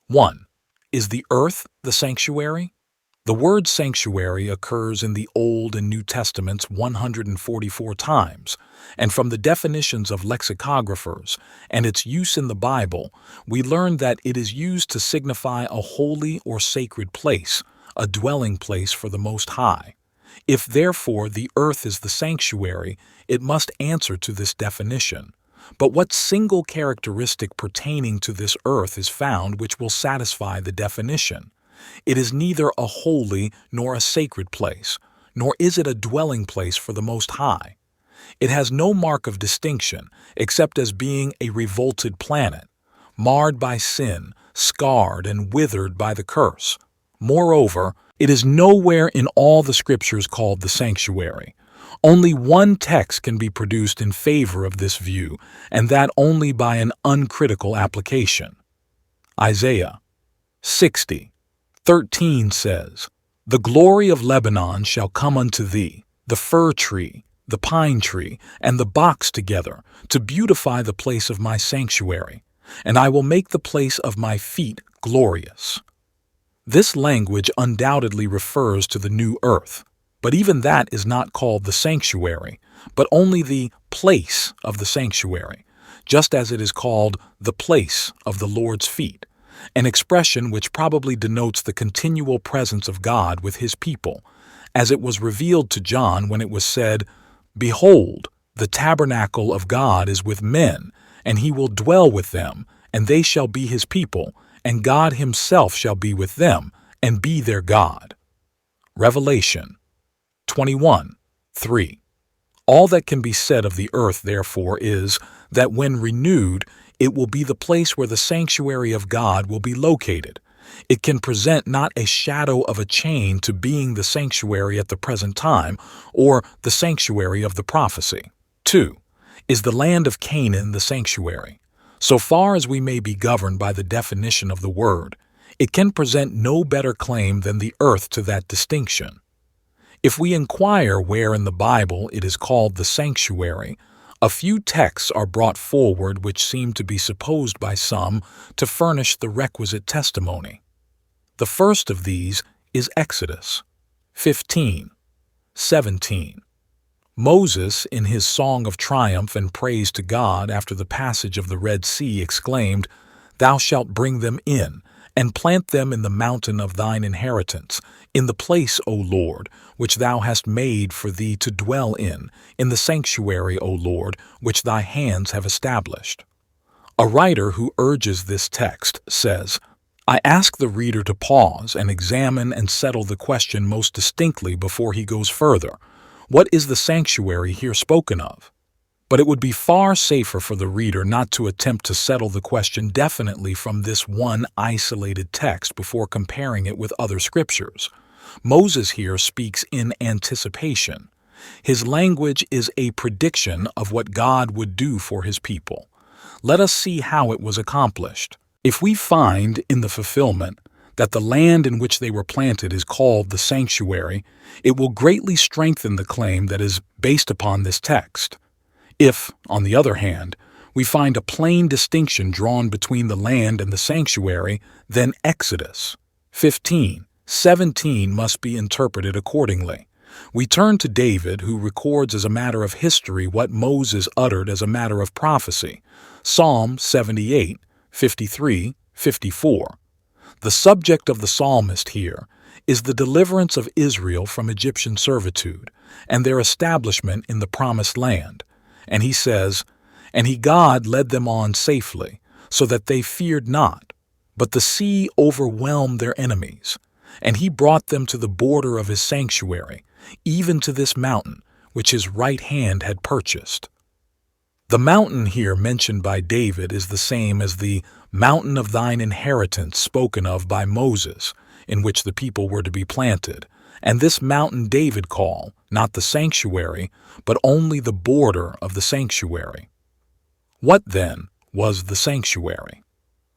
1. Is the earth the sanctuary? The word sanctuary occurs in the Old and New Testaments 144 times, and from the definitions of lexicographers and its use in the Bible, we learn that it is used to signify a holy or sacred place, a dwelling place for the Most High. If therefore the earth is the sanctuary, it must answer to this definition. But what single characteristic pertaining to this earth is found which will satisfy the definition? It is neither a holy nor a sacred place, nor is it a dwelling place for the Most High. It has no mark of distinction except as being a revolted planet, marred by sin, scarred and withered by the curse. Moreover, it is nowhere in all the Scriptures called the sanctuary. Only one text can be produced in favor of this view, and that only by an uncritical application. Isaiah 60:13 says, "The glory of Lebanon shall come unto thee, the fir tree, the pine tree, and the box together, to beautify the place of my sanctuary, and I will make the place of my feet glorious." This language undoubtedly refers to the new earth, but even that is not called the sanctuary, but only the place of the sanctuary, just as it is called the place of the Lord's feet, an expression which probably denotes the continual presence of God with His people, as it was revealed to John when it was said, "Behold, the tabernacle of God is with men, and He will dwell with them, and they shall be His people, and God Himself shall be with them, and be their God." Revelation 21:3. All that can be said of the earth, therefore, is that when renewed, it will be the place where the sanctuary of God will be located. It can present not a shadow of a change to being the sanctuary at the present time, or the sanctuary of the prophecy. 2. Is the land of Canaan the sanctuary? So far as we may be governed by the definition of the word, it can present no better claim than the earth to that distinction. If we inquire where in the Bible it is called the sanctuary, a few texts are brought forward which seem to be supposed by some to furnish the requisite testimony. The first of these is Exodus 15:17. Moses, in his song of triumph and praise to God after the passage of the Red Sea, exclaimed, "Thou shalt bring them in, and plant them in the mountain of thine inheritance, in the place, O Lord, which thou hast made for thee to dwell in the sanctuary, O Lord, which thy hands have established." A writer who urges this text says, "I ask the reader to pause and examine and settle the question most distinctly before he goes further. What is the sanctuary here spoken of?" But it would be far safer for the reader not to attempt to settle the question definitely from this one isolated text before comparing it with other scriptures. Moses here speaks in anticipation. His language is a prediction of what God would do for His people. Let us see how it was accomplished. If we find in the fulfillment that the land in which they were planted is called the sanctuary, it will greatly strengthen the claim that is based upon this text. If, on the other hand, we find a plain distinction drawn between the land and the sanctuary, then Exodus 15:17 must be interpreted accordingly. We turn to David, who records as a matter of history what Moses uttered as a matter of prophecy. Psalm 78:53-54. The subject of the psalmist here is the deliverance of Israel from Egyptian servitude and their establishment in the promised land. And he says, "And God led them on safely, so that they feared not. But the sea overwhelmed their enemies. And He brought them to the border of His sanctuary, even to this mountain, which His right hand had purchased." The mountain here mentioned by David is the same as the mountain of thine inheritance spoken of by Moses, in which the people were to be planted, and this mountain David call, not the sanctuary, but only the border of the sanctuary. What, then, was the sanctuary?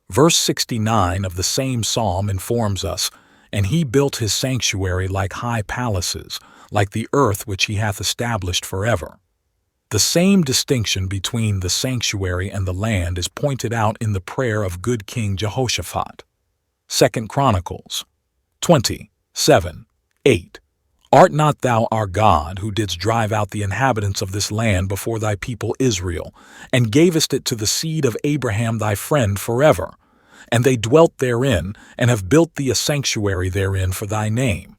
Verse 69 of the same psalm informs us, "And he built his sanctuary like high palaces, like the earth which he hath established forever." The same distinction between the sanctuary and the land is pointed out in the prayer of good King Jehoshaphat. 2 Chronicles 20:7-8. "Art not thou our God, who didst drive out the inhabitants of this land before thy people Israel, and gavest it to the seed of Abraham thy friend forever? And they dwelt therein, and have built thee a sanctuary therein for thy name."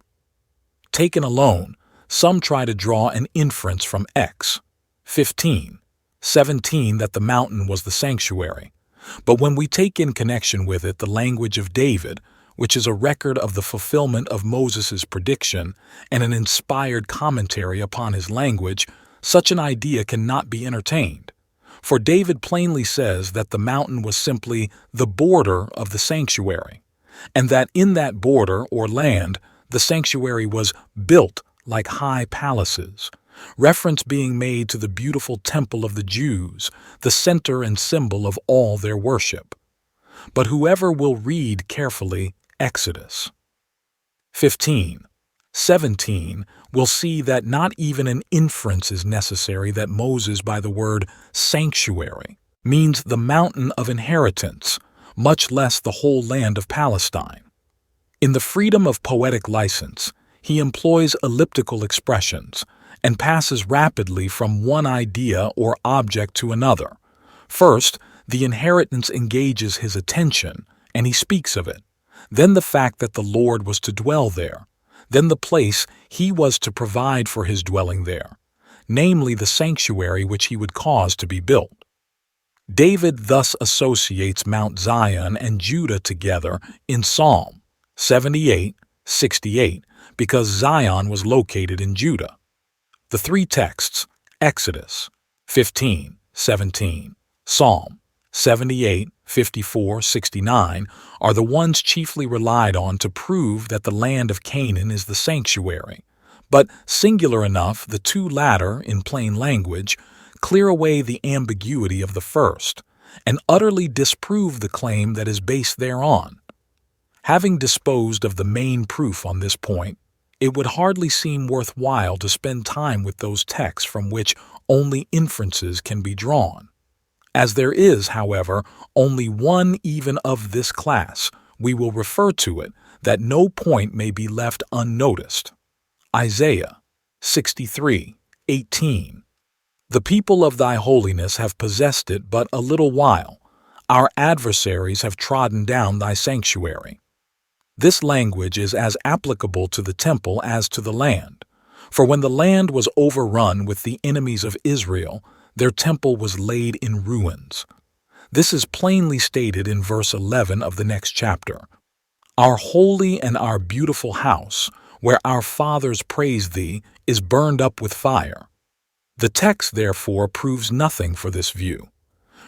Taken alone, some try to draw an inference from X 15:17 that the mountain was the sanctuary. But when we take in connection with it the language of David, which is a record of the fulfillment of Moses' prediction and an inspired commentary upon his language, such an idea cannot be entertained. For David plainly says that the mountain was simply the border of the sanctuary, and that in that border or land the sanctuary was built like high palaces, reference being made to the beautiful temple of the Jews, the center and symbol of all their worship. But whoever will read carefully Exodus 15:17 will see that not even an inference is necessary that Moses, by the word sanctuary, means the mountain of inheritance, much less the whole land of Palestine. In the freedom of poetic license, he employs elliptical expressions and passes rapidly from one idea or object to another. First, the inheritance engages his attention, and he speaks of it. Then the fact that the Lord was to dwell there. Then the place he was to provide for his dwelling there, namely the sanctuary which he would cause to be built. David thus associates Mount Zion and Judah together in Psalm 78:68 because Zion was located in Judah. The three texts, Exodus 15:17, Psalm 78:54-69, are the ones chiefly relied on to prove that the land of Canaan is the sanctuary. But singular enough, the two latter, in plain language, clear away the ambiguity of the first, and utterly disprove the claim that is based thereon. Having disposed of the main proof on this point, it would hardly seem worthwhile to spend time with those texts from which only inferences can be drawn. As there is, however, only one even of this class, we will refer to it, that no point may be left unnoticed. Isaiah 63:18. "The people of thy holiness have possessed it but a little while. Our adversaries have trodden down thy sanctuary." This language is as applicable to the temple as to the land. For when the land was overrun with the enemies of Israel, their temple was laid in ruins. This is plainly stated in verse 11 of the next chapter. "Our holy and our beautiful house, where our fathers praised thee, is burned up with fire." The text, therefore, proves nothing for this view.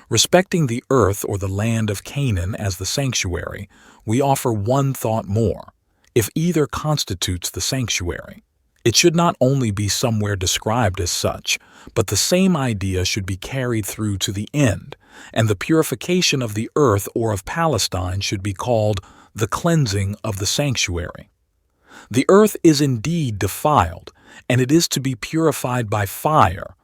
Respecting the earth or the land of Canaan as the sanctuary, we offer one thought more. If either constitutes the sanctuary, it should not only be somewhere described as such, but the same idea should be carried through to the end, and the purification of the earth or of Palestine should be called the cleansing of the sanctuary. The earth is indeed defiled, and it is to be purified by fire,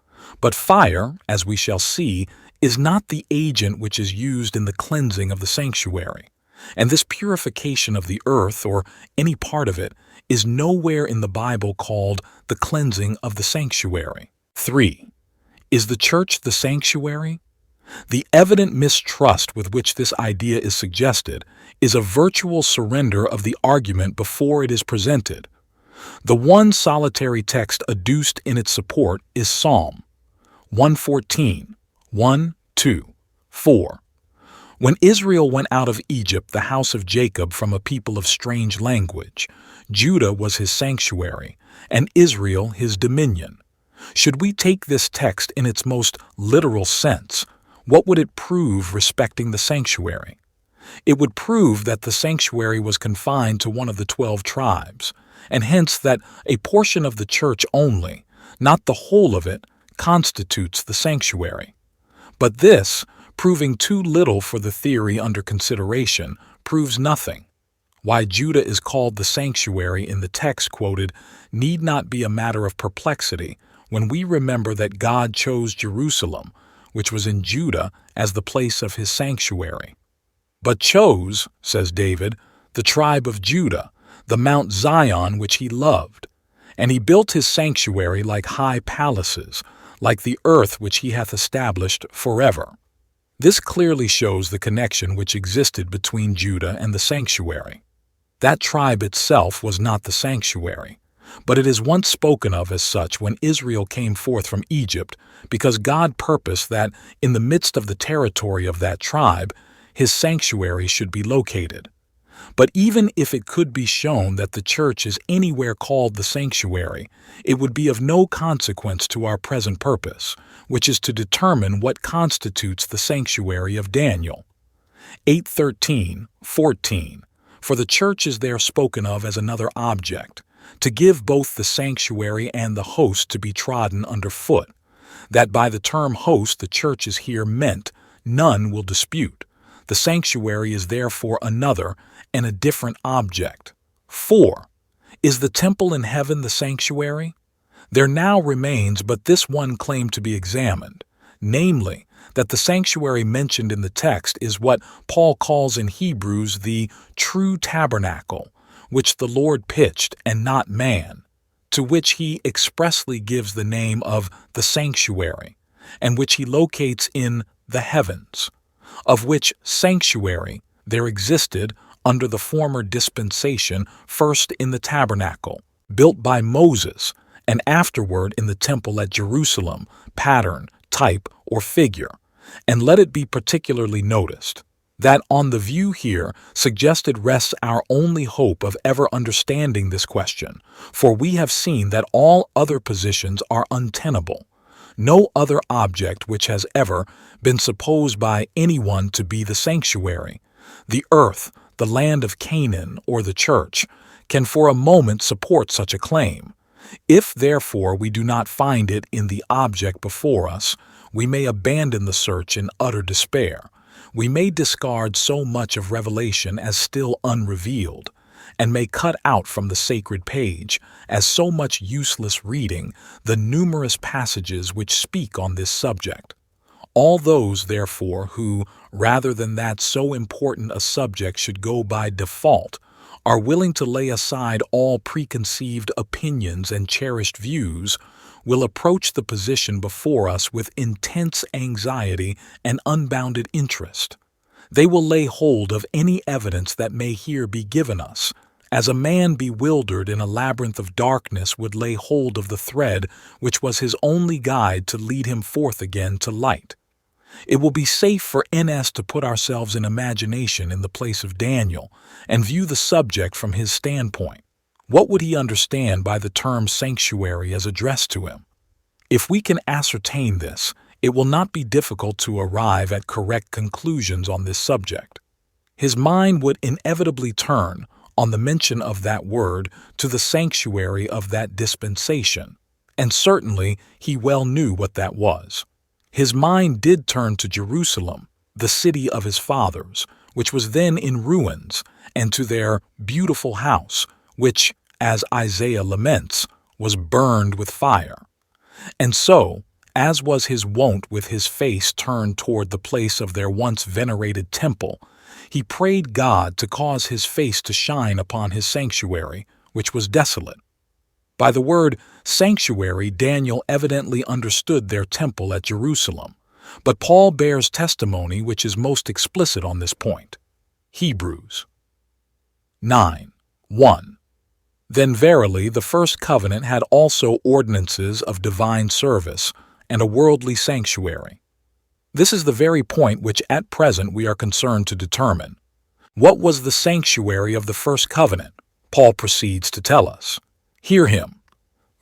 but fire, as we shall see, is not the agent which is used in the cleansing of the sanctuary, and this purification of the earth, or any part of it, is nowhere in the Bible called the cleansing of the sanctuary. 3. Is the church the sanctuary? The evident mistrust with which this idea is suggested is a virtual surrender of the argument before it is presented. The one solitary text adduced in its support is Psalm 114, 1, 2, 4. When Israel went out of Egypt, the house of Jacob, from a people of strange language, Judah was his sanctuary, and Israel his dominion. Should we take this text in its most literal sense, what would it prove respecting the sanctuary? It would prove that the sanctuary was confined to one of the 12 tribes, and hence that a portion of the church only, not the whole of it, constitutes the sanctuary. But this, proving too little for the theory under consideration, proves nothing. Why Judah is called the sanctuary in the text quoted need not be a matter of perplexity when we remember that God chose Jerusalem, which was in Judah, as the place of his sanctuary. But chose, says David, the tribe of Judah, the Mount Zion which he loved. And he built his sanctuary like high palaces, like the earth which he hath established forever. This clearly shows the connection which existed between Judah and the sanctuary. That tribe itself was not the sanctuary, but it is once spoken of as such when Israel came forth from Egypt, because God purposed that in the midst of the territory of that tribe, his sanctuary should be located. But even if it could be shown that the church is anywhere called the sanctuary, it would be of no consequence to our present purpose, which is to determine what constitutes the sanctuary of Daniel. 8:13-14. For the church is there spoken of as another object, to give both the sanctuary and the host to be trodden under foot, that by the term host the church is here meant, none will dispute. The sanctuary is therefore another and a different object. 4. Is the temple in heaven the sanctuary? There now remains but this one claim to be examined, namely, that the sanctuary mentioned in the text is what Paul calls in Hebrews the true tabernacle, which the Lord pitched and not man, to which he expressly gives the name of the sanctuary, and which he locates in the heavens, of which sanctuary there existed under the former dispensation first in the tabernacle, built by Moses, and afterward in the temple at Jerusalem, pattern, type, or figure. And let it be particularly noticed that on the view here suggested rests our only hope of ever understanding this question, for we have seen that all other positions are untenable. No other object which has ever been supposed by anyone to be the sanctuary, the earth, the land of Canaan, or the church, can for a moment support such a claim. If, therefore, we do not find it in the object before us, we may abandon the search in utter despair. We may discard so much of revelation as still unrevealed, and may cut out from the sacred page, as so much useless reading, the numerous passages which speak on this subject. All those, therefore, who, rather than that so important a subject should go by default, are willing to lay aside all preconceived opinions and cherished views, will approach the position before us with intense anxiety and unbounded interest. They will lay hold of any evidence that may here be given us, as a man bewildered in a labyrinth of darkness would lay hold of the thread which was his only guide to lead him forth again to light. It will be safe for NS to put ourselves in imagination in the place of Daniel and view the subject from his standpoint. What would he understand by the term sanctuary as addressed to him? If we can ascertain this, it will not be difficult to arrive at correct conclusions on this subject. His mind would inevitably turn, on the mention of that word, to the sanctuary of that dispensation, and certainly he well knew what that was. His mind did turn to Jerusalem, the city of his fathers, which was then in ruins, and to their beautiful house, which, as Isaiah laments, was burned with fire. And so, as was his wont with his face turned toward the place of their once venerated temple, he prayed God to cause his face to shine upon his sanctuary, which was desolate. By the word sanctuary, Daniel evidently understood their temple at Jerusalem, but Paul bears testimony which is most explicit on this point. Hebrews 9:1. Then verily the first covenant had also ordinances of divine service and a worldly sanctuary. This is the very point which at present we are concerned to determine. What was the sanctuary of the first covenant? Paul proceeds to tell us. Hear him.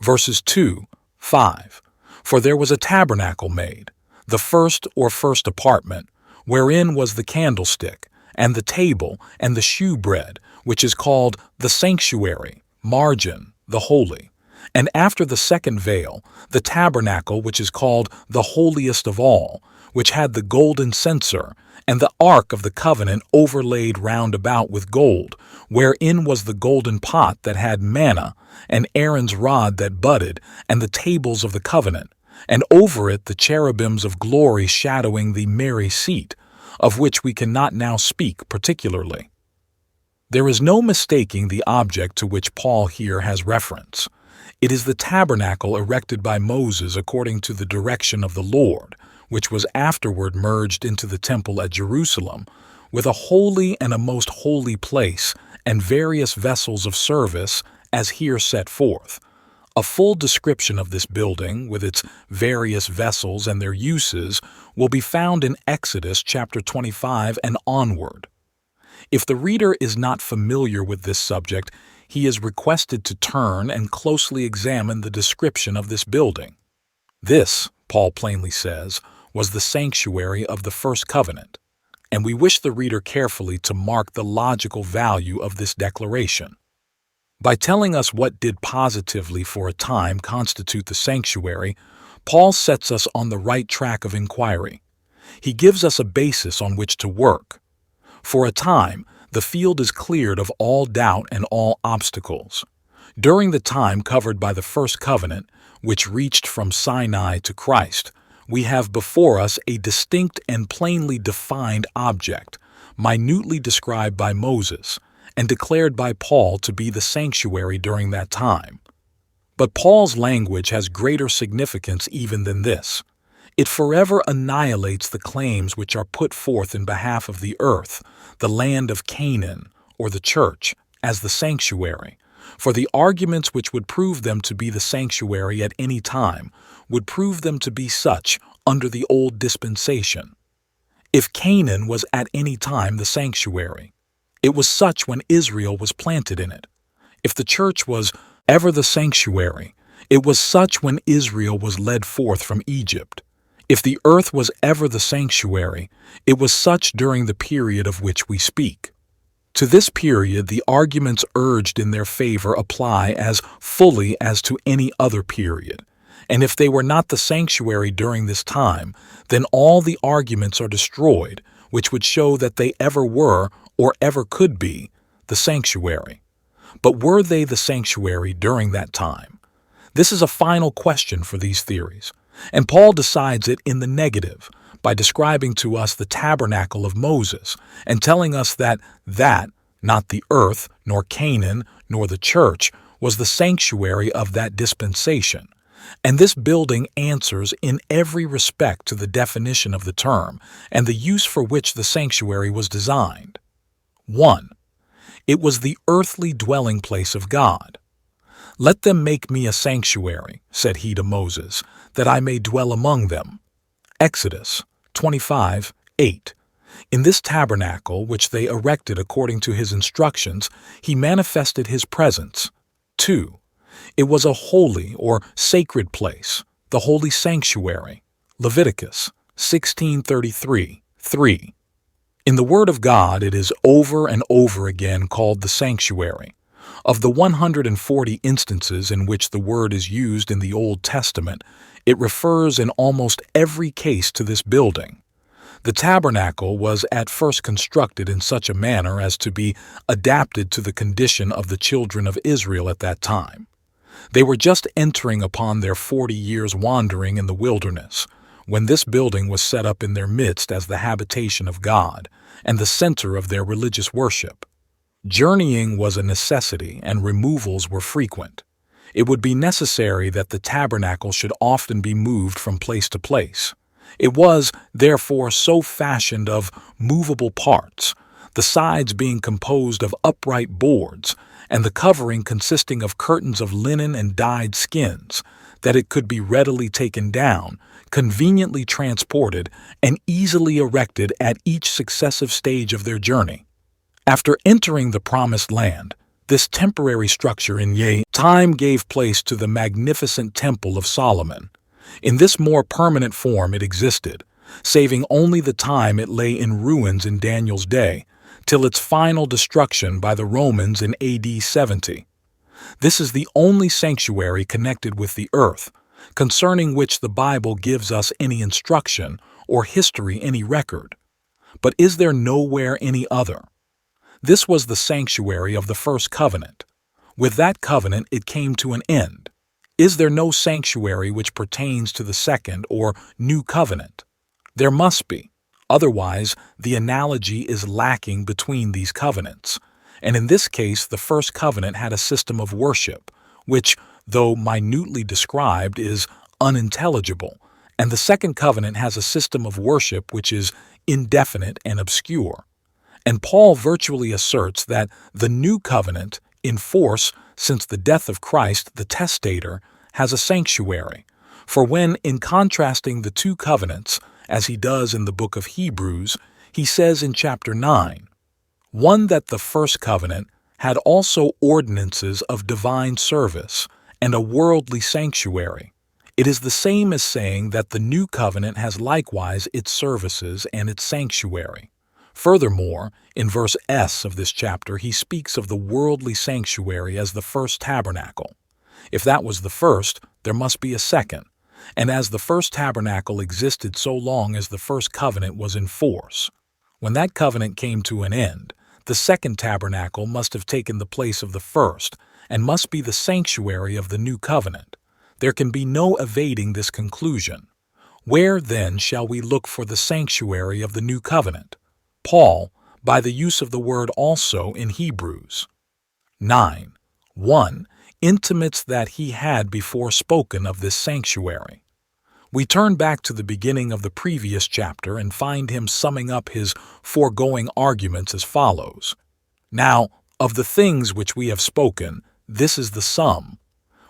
Verses 2-5. For there was a tabernacle made, the first or first apartment, wherein was the candlestick, and the table, and the shewbread, which is called the sanctuary, margin, the holy. And after the second veil, the tabernacle, which is called the holiest of all, which had the golden censer, and the ark of the covenant overlaid round about with gold, wherein was the golden pot that had manna, and Aaron's rod that budded, and the tables of the covenant, and over it the cherubims of glory shadowing the merry seat, of which we cannot now speak particularly. There is no mistaking the object to which Paul here has reference. It is the tabernacle erected by Moses according to the direction of the Lord, which was afterward merged into the temple at Jerusalem, with a holy and a most holy place, and various vessels of service, as here set forth. A full description of this building, with its various vessels and their uses, will be found in Exodus chapter 25 and onward. If the reader is not familiar with this subject, he is requested to turn and closely examine the description of this building. This, Paul plainly says, was the sanctuary of the first covenant, and we wish the reader carefully to mark the logical value of this declaration. By telling us what did positively for a time constitute the sanctuary, Paul sets us on the right track of inquiry. He gives us a basis on which to work. For a time, the field is cleared of all doubt and all obstacles. During the time covered by the first covenant, which reached from Sinai to Christ, we have before us a distinct and plainly defined object, minutely described by Moses, and declared by Paul to be the sanctuary during that time. But Paul's language has greater significance even than this. It forever annihilates the claims which are put forth in behalf of the earth, the land of Canaan, or the church, as the sanctuary, for the arguments which would prove them to be the sanctuary at any time would prove them to be such under the old dispensation. If Canaan was at any time the sanctuary, it was such when Israel was planted in it. If the church was ever the sanctuary, it was such when Israel was led forth from Egypt. If the earth was ever the sanctuary, it was such during the period of which we speak. To this period the arguments urged in their favor apply as fully as to any other period, and if they were not the sanctuary during this time, then all the arguments are destroyed, which would show that they ever were, or ever could be, the sanctuary. But were they the sanctuary during that time? This is a final question for these theories, and Paul decides it in the negative by describing to us the tabernacle of Moses and telling us that, not the earth, nor Canaan, nor the church, was the sanctuary of that dispensation. And this building answers in every respect to the definition of the term and the use for which the sanctuary was designed. 1. It was the earthly dwelling place of God. "Let them make me a sanctuary," said he to Moses, "that I may dwell among them." Exodus 25:8. In this tabernacle, which they erected according to his instructions, he manifested his presence. 2. It was a holy or sacred place, the holy sanctuary. Leviticus 16:33:3. In the Word of God, it is over and over again called the sanctuary. Of the 140 instances in which the word is used in the Old Testament, it refers in almost every case to this building. The tabernacle was at first constructed in such a manner as to be adapted to the condition of the children of Israel at that time. They were just entering upon their 40 years' wandering in the wilderness, when this building was set up in their midst as the habitation of God and the center of their religious worship. Journeying was a necessity, and removals were frequent. It would be necessary that the tabernacle should often be moved from place to place. It was, therefore, so fashioned of movable parts, the sides being composed of upright boards, and the covering consisting of curtains of linen and dyed skins, that it could be readily taken down, conveniently transported, and easily erected at each successive stage of their journey. After entering the Promised Land, this temporary structure in time gave place to the magnificent Temple of Solomon. In this more permanent form it existed, saving only the time it lay in ruins in Daniel's day, till its final destruction by the Romans in AD 70. This is the only sanctuary connected with the earth, concerning which the Bible gives us any instruction or history any record. But is there nowhere any other? This was the sanctuary of the first covenant. With that covenant it came to an end. Is there no sanctuary which pertains to the second or new covenant? There must be. Otherwise, the analogy is lacking between these covenants. And in this case, the first covenant had a system of worship, which, though minutely described, is unintelligible, and the second covenant has a system of worship which is indefinite and obscure. And Paul virtually asserts that the new covenant, in force since the death of Christ, the testator, has a sanctuary. For when, in contrasting the two covenants, as he does in the book of Hebrews, he says in chapter 9, "One that the first covenant had also ordinances of divine service and a worldly sanctuary. It is the same as saying that the new covenant has likewise its services and its sanctuary." Furthermore, in verse S of this chapter, he speaks of the worldly sanctuary as the first tabernacle. If that was the first, there must be a second. And as the first tabernacle existed so long as the first covenant was in force, when that covenant came to an end, the second tabernacle must have taken the place of the first and must be the sanctuary of the new covenant. There can be no evading this conclusion. Where then shall we look for the sanctuary of the new covenant? Paul, by the use of the word also in Hebrews 9:1, intimates that he had before spoken of this sanctuary. We turn back to the beginning of the previous chapter and find him summing up his foregoing arguments as follows. "Now, of the things which we have spoken, this is the sum.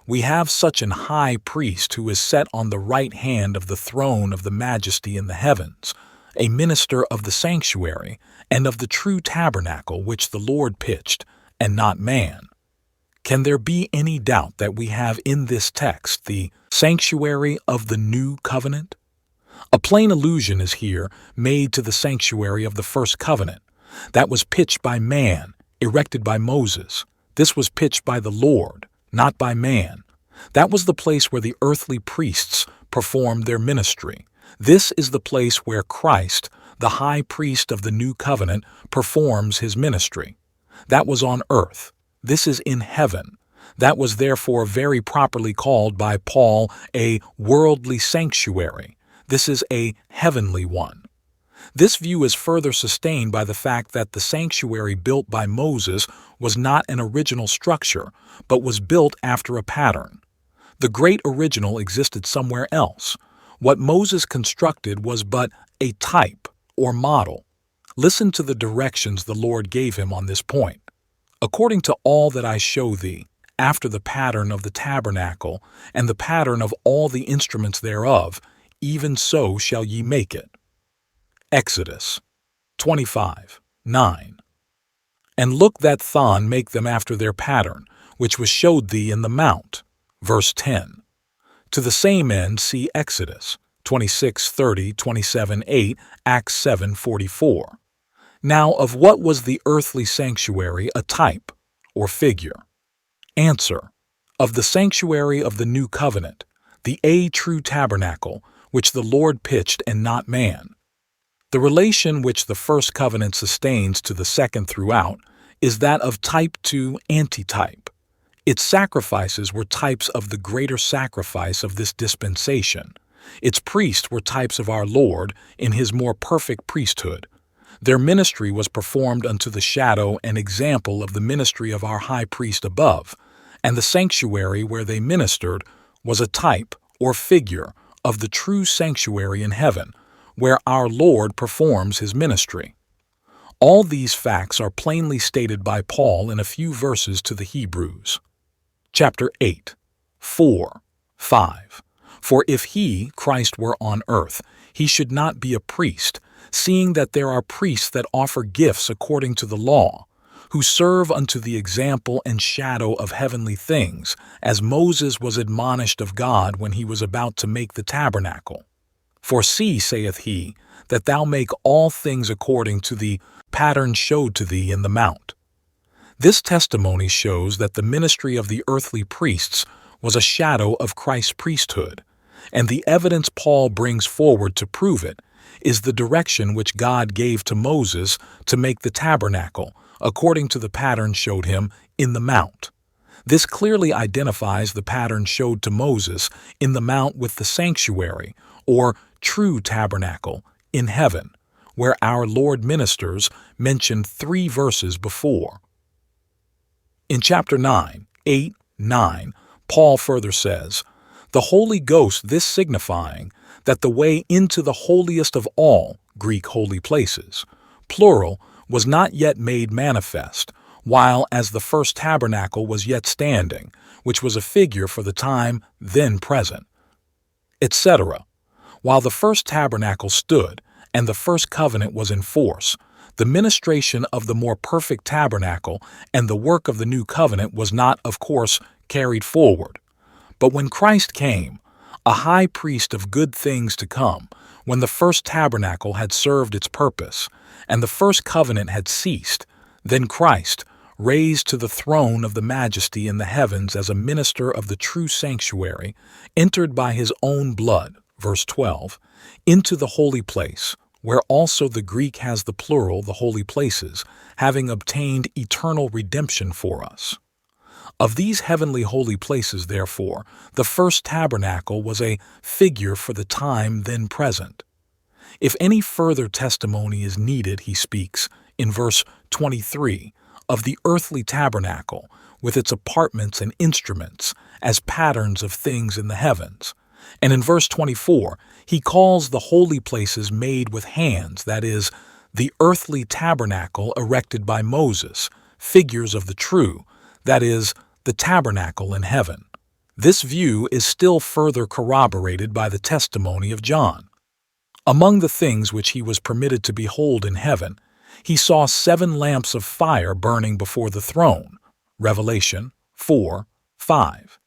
We have such an high priest who is set on the right hand of the throne of the majesty in the heavens, a minister of the sanctuary and of the true tabernacle which the Lord pitched, and not man." Can there be any doubt that we have in this text the sanctuary of the new covenant? A plain allusion is here made to the sanctuary of the first covenant. That was pitched by man, erected by Moses. This was pitched by the Lord, not by man. That was the place where the earthly priests performed their ministry. This is the place where Christ, the high priest of the new covenant, performs his ministry. That was on earth. This is in heaven. That was therefore very properly called by Paul a worldly sanctuary. This is a heavenly one. This view is further sustained by the fact that the sanctuary built by Moses was not an original structure, but was built after a pattern. The great original existed somewhere else. What Moses constructed was but a type or model. Listen to the directions the Lord gave him on this point. "According to all that I show thee, after the pattern of the tabernacle, and the pattern of all the instruments thereof, even so shall ye make it." Exodus 25:9. "And look that Thon make them after their pattern, which was showed thee in the mount." Verse 10. To the same end see Exodus 26:30, 27:8, Acts 7:44. Now, of what was the earthly sanctuary a type or figure? Answer: of the sanctuary of the new covenant, the true tabernacle, which the Lord pitched and not man. The relation which the first covenant sustains to the second throughout is that of type to antitype. Its sacrifices were types of the greater sacrifice of this dispensation. Its priests were types of our Lord in his more perfect priesthood. Their ministry was performed unto the shadow and example of the ministry of our high priest above, and the sanctuary where they ministered was a type or figure of the true sanctuary in heaven, where our Lord performs his ministry. All these facts are plainly stated by Paul in a few verses to the Hebrews. Chapter 8:4-5. For if he, Christ, were on earth, he should not be a priest, seeing that there are priests that offer gifts according to the law, who serve unto the example and shadow of heavenly things, as Moses was admonished of God when he was about to make the tabernacle. For see, saith he, that thou make all things according to the pattern showed to thee in the mount. This testimony shows that the ministry of the earthly priests was a shadow of Christ's priesthood, and the evidence Paul brings forward to prove it is the direction which God gave to Moses to make the tabernacle, according to the pattern showed him in the mount. This clearly identifies the pattern showed to Moses in the mount with the sanctuary, or true tabernacle, in heaven, where our Lord ministers mentioned 3 verses before. In chapter 9, 8, 9, Paul further says, "The Holy Ghost this signifying, that the way into the holiest of all, Greek holy places, plural, was not yet made manifest, while as the first tabernacle was yet standing, which was a figure for the time then present," etc. While the first tabernacle stood and the first covenant was in force, the ministration of the more perfect tabernacle and the work of the new covenant was not, of course, carried forward. But when Christ came, a high priest of good things to come, when the first tabernacle had served its purpose, and the first covenant had ceased, then Christ, raised to the throne of the majesty in the heavens as a minister of the true sanctuary, entered by his own blood, verse 12, into the holy place, where also the Greek has the plural, the holy places, having obtained eternal redemption for us. Of these heavenly holy places, therefore, the first tabernacle was a figure for the time then present. If any further testimony is needed, he speaks, in verse 23, of the earthly tabernacle, with its apartments and instruments, as patterns of things in the heavens. And in verse 24, he calls the holy places made with hands, that is, the earthly tabernacle erected by Moses, figures of the true, that is, the tabernacle in heaven. This view is still further corroborated by the testimony of John. Among the things which he was permitted to behold in heaven, he saw 7 lamps of fire burning before the throne, Revelation 4:5.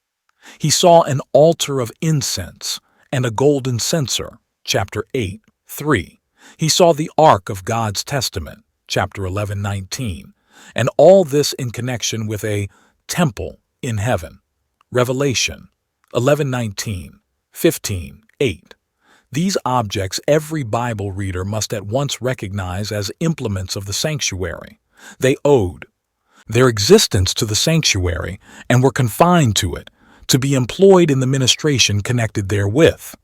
He saw an altar of incense and a golden censer, chapter 8:3. He saw the ark of God's testament, chapter 11:19, and all this in connection with a temple in heaven, Revelation 11:19, 15:8. These objects every Bible reader must at once recognize as implements of the sanctuary. They owed their existence to the sanctuary and were confined to it, to be employed in the ministration connected therewith.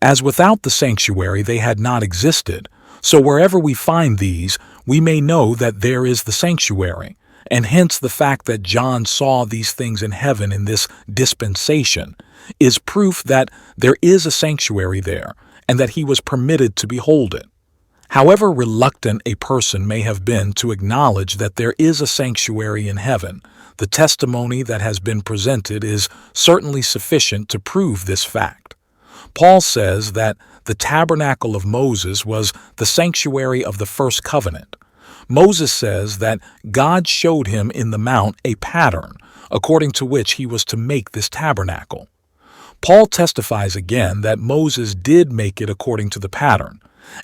As without the sanctuary they had not existed, so wherever we find these, we may know that there is the sanctuary, and hence the fact that John saw these things in heaven in this dispensation is proof that there is a sanctuary there, and that he was permitted to behold it. However reluctant a person may have been to acknowledge that there is a sanctuary in heaven, the testimony that has been presented is certainly sufficient to prove this fact. Paul says that the tabernacle of Moses was the sanctuary of the first covenant. Moses says that God showed him in the mount a pattern, according to which he was to make this tabernacle. Paul testifies again that Moses did make it according to the pattern,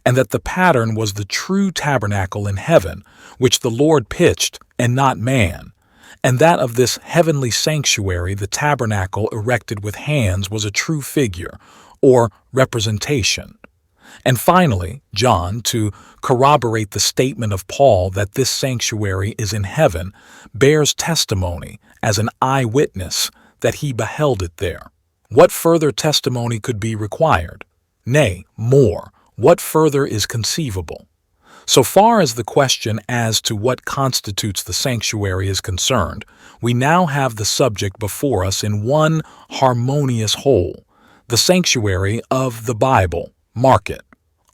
and that the pattern was the true tabernacle in heaven, which the Lord pitched, and not man, and that of this heavenly sanctuary the tabernacle erected with hands was a true figure, or representation. And finally, John, to corroborate the statement of Paul that this sanctuary is in heaven, bears testimony as an eyewitness that he beheld it there. What further testimony could be required? Nay, more, what further is conceivable? So far as the question as to what constitutes the sanctuary is concerned, we now have the subject before us in one harmonious whole. The sanctuary of the Bible, mark it.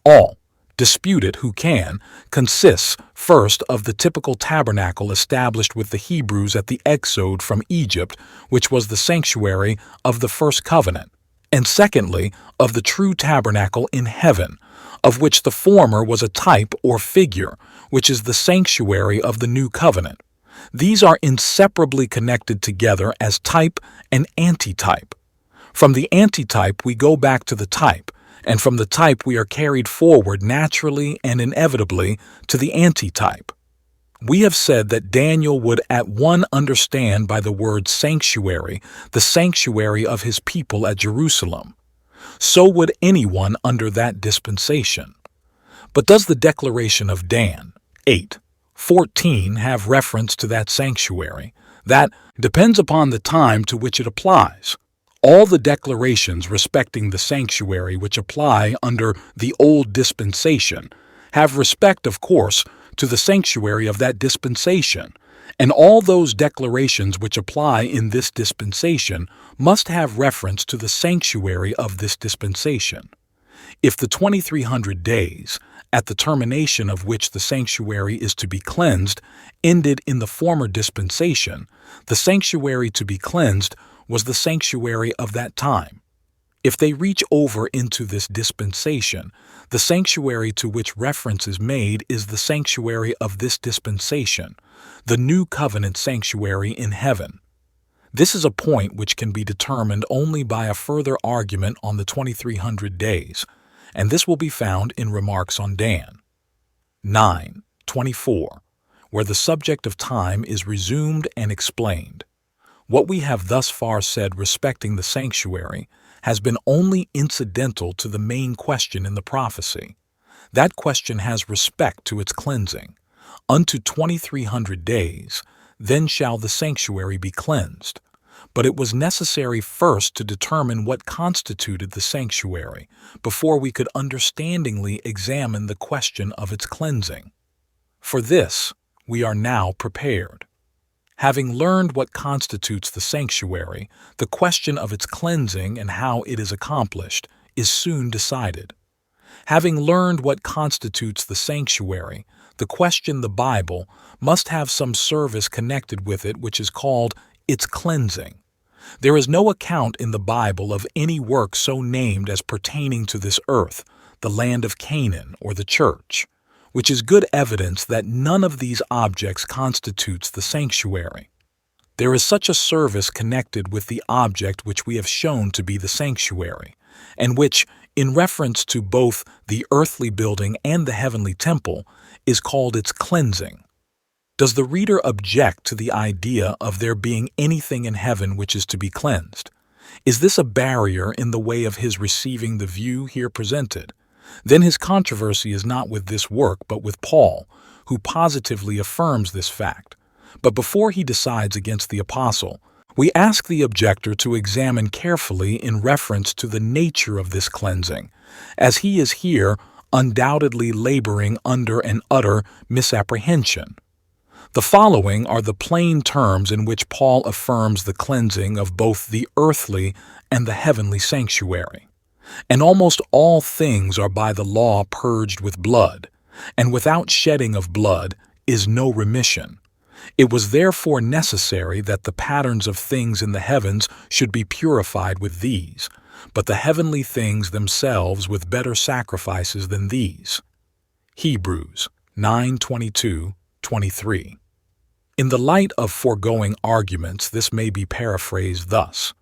All, dispute it who can, consists first of the typical tabernacle established with the Hebrews at the exode from Egypt, which was the sanctuary of the first covenant, and secondly, of the true tabernacle in heaven, of which the former was a type or figure, which is the sanctuary of the new covenant. These are inseparably connected together as type and antitype. From the antitype we go back to the type, and from the type we are carried forward naturally and inevitably to the antitype. We have said that Daniel would at one understand by the word sanctuary the sanctuary of his people at Jerusalem. So would anyone under that dispensation. But does the declaration of Dan 8:14 have reference to that sanctuary? That depends upon the time to which it applies. All the declarations respecting the sanctuary which apply under the old dispensation have respect, of course, to the sanctuary of that dispensation, and all those declarations which apply in this dispensation must have reference to the sanctuary of this dispensation. If the 2300 days, at the termination of which the sanctuary is to be cleansed, ended in the former dispensation, the sanctuary to be cleansed was the sanctuary of that time. If they reach over into this dispensation, the sanctuary to which reference is made is the sanctuary of this dispensation, the new covenant sanctuary in heaven. This is a point which can be determined only by a further argument on the 2300 days, and this will be found in Remarks on Dan 9:24, where the subject of time is resumed and explained. What we have thus far said respecting the sanctuary has been only incidental to the main question in the prophecy. That question has respect to its cleansing. Unto 2300 days, then shall the sanctuary be cleansed. But it was necessary first to determine what constituted the sanctuary before we could understandingly examine the question of its cleansing. For this, we are now prepared. Having learned what constitutes the sanctuary, the question of its cleansing and how it is accomplished is soon decided. Having learned what constitutes the sanctuary, the question the Bible must have some service connected with it which is called its cleansing. There is no account in the Bible of any work so named as pertaining to this earth, the land of Canaan, or the church, which is good evidence that none of these objects constitutes the sanctuary. There is such a service connected with the object which we have shown to be the sanctuary, and which, in reference to both the earthly building and the heavenly temple, is called its cleansing. Does the reader object to the idea of there being anything in heaven which is to be cleansed? Is this a barrier in the way of his receiving the view here presented? Then his controversy is not with this work but with Paul, who positively affirms this fact. But before he decides against the apostle, we ask the objector to examine carefully in reference to the nature of this cleansing, as he is here undoubtedly laboring under an utter misapprehension. The following are the plain terms in which Paul affirms the cleansing of both the earthly and the heavenly sanctuary. And almost all things are by the law purged with blood, and without shedding of blood is no remission. It was therefore necessary that the patterns of things in the heavens should be purified with these, but the heavenly things themselves with better sacrifices than these. Hebrews 9:22-23. In the light of foregoing arguments, this may be paraphrased thus: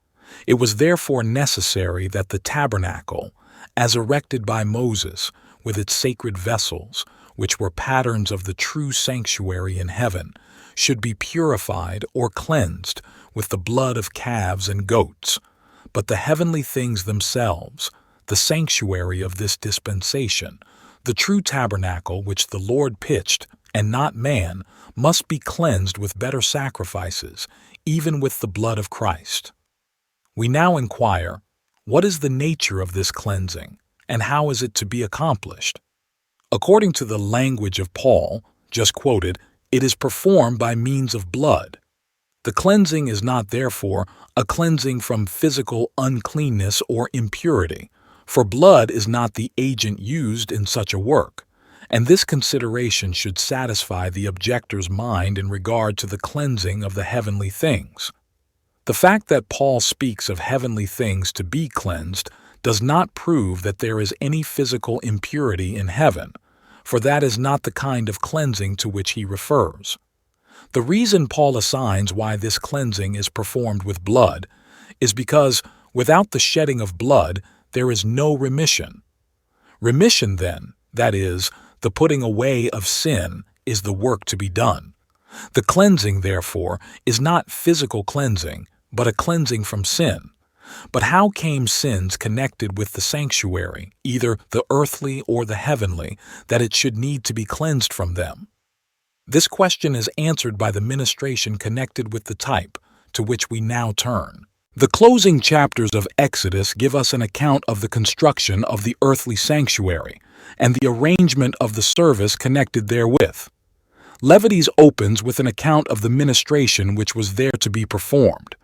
It was therefore necessary that the tabernacle, as erected by Moses, with its sacred vessels, which were patterns of the true sanctuary in heaven, should be purified or cleansed with the blood of calves and goats. But the heavenly things themselves, the sanctuary of this dispensation, the true tabernacle which the Lord pitched, and not man, must be cleansed with better sacrifices, even with the blood of Christ. We now inquire, what is the nature of this cleansing, and how is it to be accomplished? According to the language of Paul, just quoted, it is performed by means of blood. The cleansing is not, therefore, a cleansing from physical uncleanness or impurity, for blood is not the agent used in such a work, and this consideration should satisfy the objector's mind in regard to the cleansing of the heavenly things. The fact that Paul speaks of heavenly things to be cleansed does not prove that there is any physical impurity in heaven, for that is not the kind of cleansing to which he refers. The reason Paul assigns why this cleansing is performed with blood is because without the shedding of blood there is no remission, Remission, then, that is, the putting away of sin, is the work to be done. The cleansing, therefore, is not physical cleansing, but a cleansing from sin. But how came sins connected with the sanctuary, either the earthly or the heavenly, that it should need to be cleansed from them? This question is answered by the ministration connected with the type, to which we now turn. The closing chapters of Exodus give us an account of the construction of the earthly sanctuary and the arrangement of the service connected therewith. Leviticus opens with an account of the ministration which was there to be performed.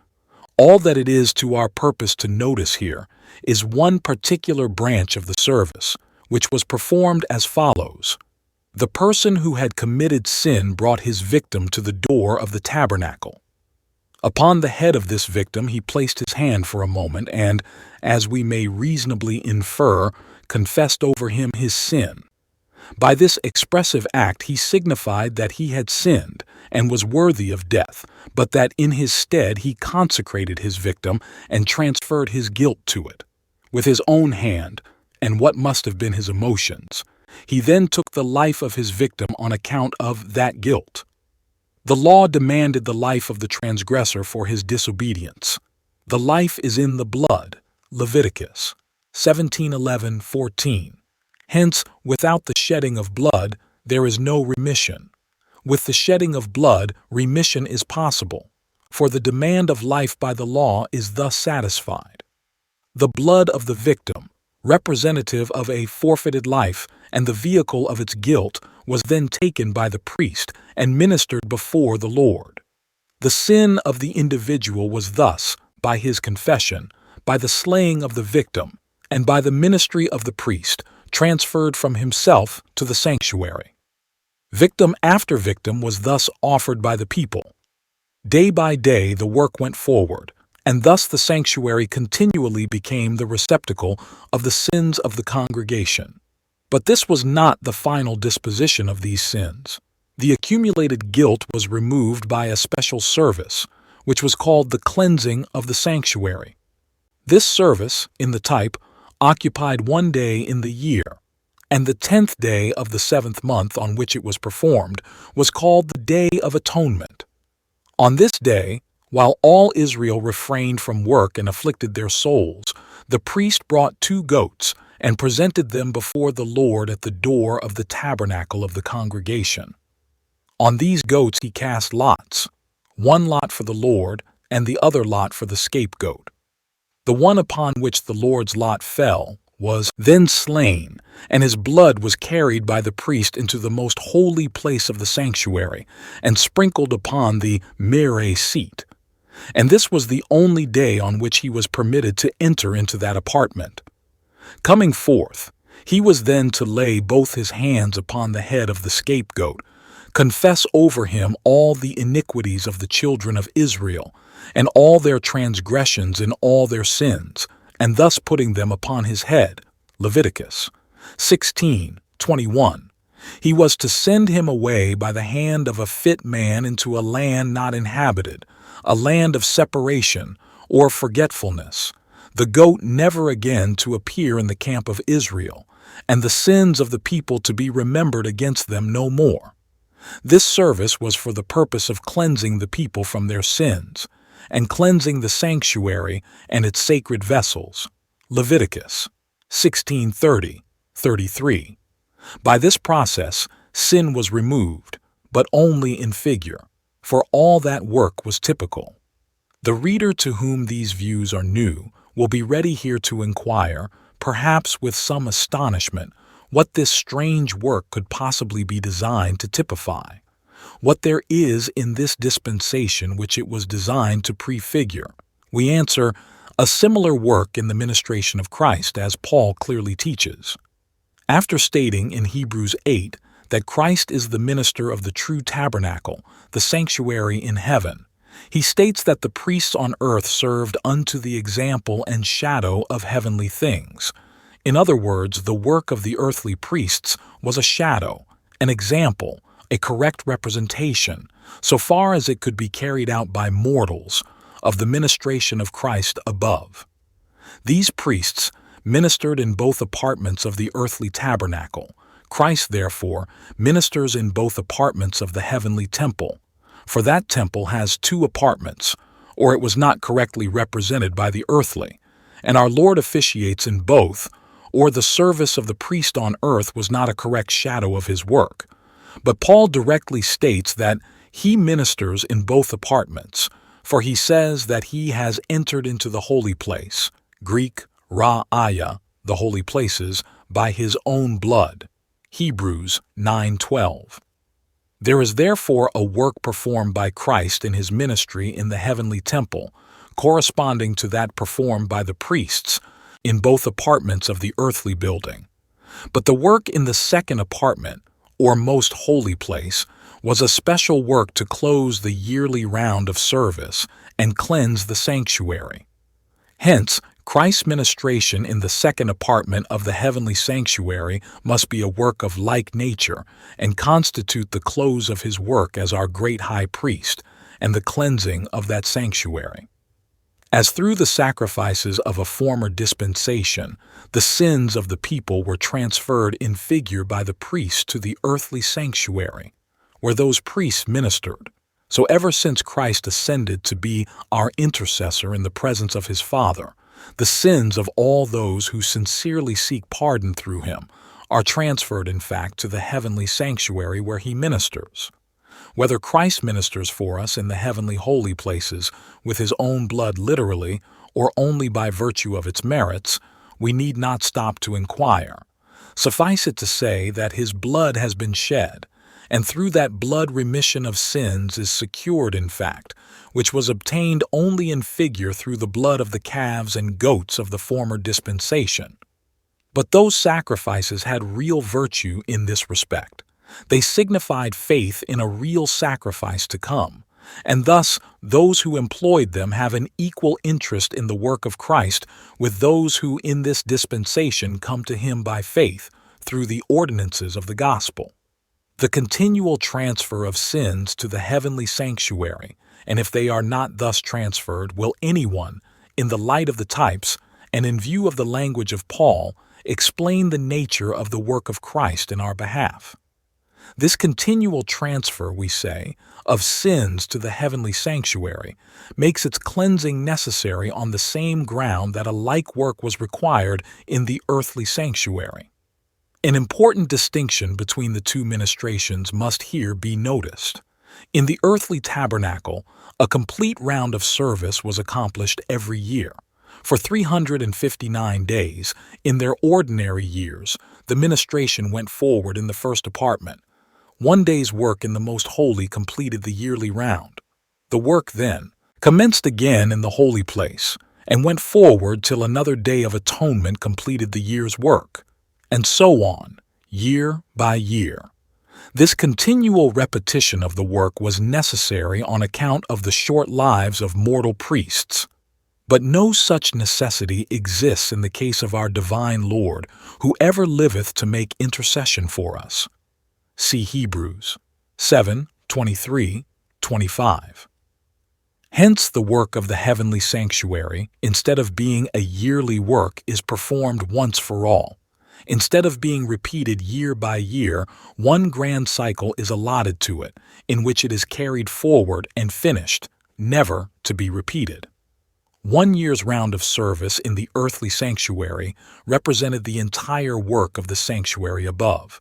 All that it is to our purpose to notice here is one particular branch of the service, which was performed as follows. The person who had committed sin brought his victim to the door of the tabernacle. Upon the head of this victim he placed his hand for a moment and, as we may reasonably infer, confessed over him his sin. By this expressive act he signified that he had sinned and was worthy of death, but that in his stead he consecrated his victim and transferred his guilt to it. With his own hand, and what must have been his emotions, he then took the life of his victim on account of that guilt. The law demanded the life of the transgressor for his disobedience. The life is in the blood, Leviticus 17:11-14. Hence, without the shedding of blood, there is no remission. With the shedding of blood, remission is possible, for the demand of life by the law is thus satisfied. The blood of the victim, representative of a forfeited life and the vehicle of its guilt, was then taken by the priest and ministered before the Lord. The sin of the individual was thus, by his confession, by the slaying of the victim, and by the ministry of the priest, transferred from himself to the sanctuary. Victim after victim was thus offered by the people. Day by day the work went forward, and thus the sanctuary continually became the receptacle of the sins of the congregation. But this was not the final disposition of these sins. The accumulated guilt was removed by a special service, which was called the cleansing of the sanctuary. This service, in the type, occupied 1 day in the year, and the 10th day of the 7th month on which it was performed was called the Day of Atonement. On this day, while all Israel refrained from work and afflicted their souls, the priest brought 2 goats and presented them before the Lord at the door of the tabernacle of the congregation. On these goats he cast lots, 1 lot for the Lord and the other lot for the scapegoat. The one upon which the Lord's lot fell was then slain, and his blood was carried by the priest into the most holy place of the sanctuary and sprinkled upon the mereh seat. And this was the only day on which he was permitted to enter into that apartment. Coming forth, he was then to lay both his hands upon the head of the scapegoat, confess over him all the iniquities of the children of Israel, and all their transgressions and all their sins, and thus putting them upon his head. Leviticus 16:21. He was to send him away by the hand of a fit man into a land not inhabited, a land of separation or forgetfulness, the goat never again to appear in the camp of Israel, and the sins of the people to be remembered against them no more. This service was for the purpose of cleansing the people from their sins, and cleansing the sanctuary and its sacred vessels. Leviticus 16:30-33. By this process, sin was removed, but only in figure, for all that work was typical. The reader to whom these views are new will be ready here to inquire, perhaps with some astonishment, what this strange work could possibly be designed to typify, what there is in this dispensation which it was designed to prefigure. We answer, a similar work in the ministration of Christ, as Paul clearly teaches. After stating in Hebrews 8 that Christ is the minister of the true tabernacle, the sanctuary in heaven, he states that the priests on earth served unto the example and shadow of heavenly things. In other words, the work of the earthly priests was a shadow, an example, a correct representation, so far as it could be carried out by mortals, of the ministration of Christ above. These priests, ministered in both apartments of the earthly tabernacle. Christ, therefore, ministers in both apartments of the heavenly temple. For that temple has two apartments, or it was not correctly represented by the earthly, and our Lord officiates in both, or the service of the priest on earth was not a correct shadow of his work. But Paul directly states that he ministers in both apartments, for he says that he has entered into the holy place, Greek, ra'aya, the holy places, by his own blood. Hebrews 9:12. There is therefore a work performed by Christ in his ministry in the heavenly temple, corresponding to that performed by the priests in both apartments of the earthly building. But the work in the second apartment, or most holy place, was a special work to close the yearly round of service and cleanse the sanctuary. Hence, Christ's ministration in the second apartment of the heavenly sanctuary must be a work of like nature and constitute the close of his work as our great high priest and the cleansing of that sanctuary. As through the sacrifices of a former dispensation, the sins of the people were transferred in figure by the priests to the earthly sanctuary, where those priests ministered. So ever since Christ ascended to be our intercessor in the presence of his Father, the sins of all those who sincerely seek pardon through him are transferred, in fact, to the heavenly sanctuary where he ministers. Whether Christ ministers for us in the heavenly holy places with his own blood literally or only by virtue of its merits, we need not stop to inquire. Suffice it to say that his blood has been shed, and through that blood remission of sins is secured, in fact, which was obtained only in figure through the blood of the calves and goats of the former dispensation. But those sacrifices had real virtue in this respect. They signified faith in a real sacrifice to come, and thus those who employed them have an equal interest in the work of Christ with those who in this dispensation come to him by faith through the ordinances of the gospel. The continual transfer of sins to the heavenly sanctuary, and if they are not thus transferred, will anyone, in the light of the types and in view of the language of Paul, explain the nature of the work of Christ in our behalf? This continual transfer, we say, of sins to the heavenly sanctuary makes its cleansing necessary on the same ground that a like work was required in the earthly sanctuary. An important distinction between the two ministrations must here be noticed. In the earthly tabernacle, a complete round of service was accomplished every year. For 359 days, in their ordinary years, the ministration went forward in the first apartment. One day's work in the most holy completed the yearly round. The work then commenced again in the holy place, and went forward till another day of atonement completed the year's work, and so on, year by year. This continual repetition of the work was necessary on account of the short lives of mortal priests. But no such necessity exists in the case of our divine Lord, who ever liveth to make intercession for us. See Hebrews 7:23-25. Hence the work of the heavenly sanctuary, instead of being a yearly work, is performed once for all. Instead of being repeated year by year, one grand cycle is allotted to it, in which it is carried forward and finished, never to be repeated. 1 year's round of service in the earthly sanctuary represented the entire work of the sanctuary above.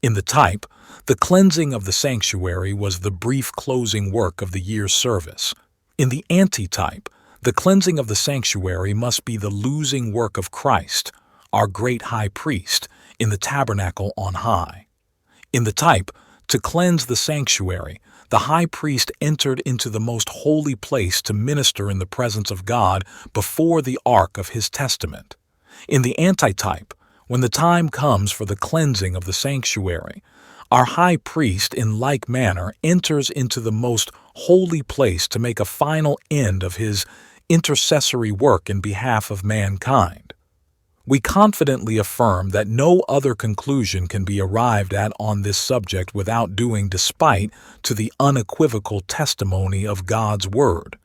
In the type, the cleansing of the sanctuary was the brief closing work of the year's service. In the antitype, the cleansing of the sanctuary must be the losing work of Christ, our great high priest, in the tabernacle on high. In the type, to cleanse the sanctuary, the high priest entered into the most holy place to minister in the presence of God before the ark of his testament. In the antitype, when the time comes for the cleansing of the sanctuary, our high priest in like manner enters into the most holy place to make a final end of his intercessory work in behalf of mankind. We confidently affirm that no other conclusion can be arrived at on this subject without doing despite to the unequivocal testimony of God's Word.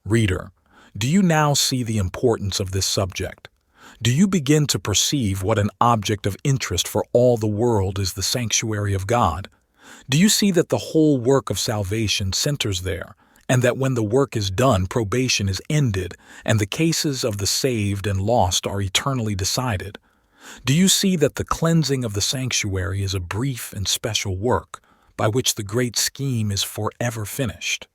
Reader, do you now see the importance of this subject? Do you begin to perceive what an object of interest for all the world is the sanctuary of God? Do you see that the whole work of salvation centers there, and that when the work is done, probation is ended, and the cases of the saved and lost are eternally decided? Do you see that the cleansing of the sanctuary is a brief and special work, by which the great scheme is forever finished?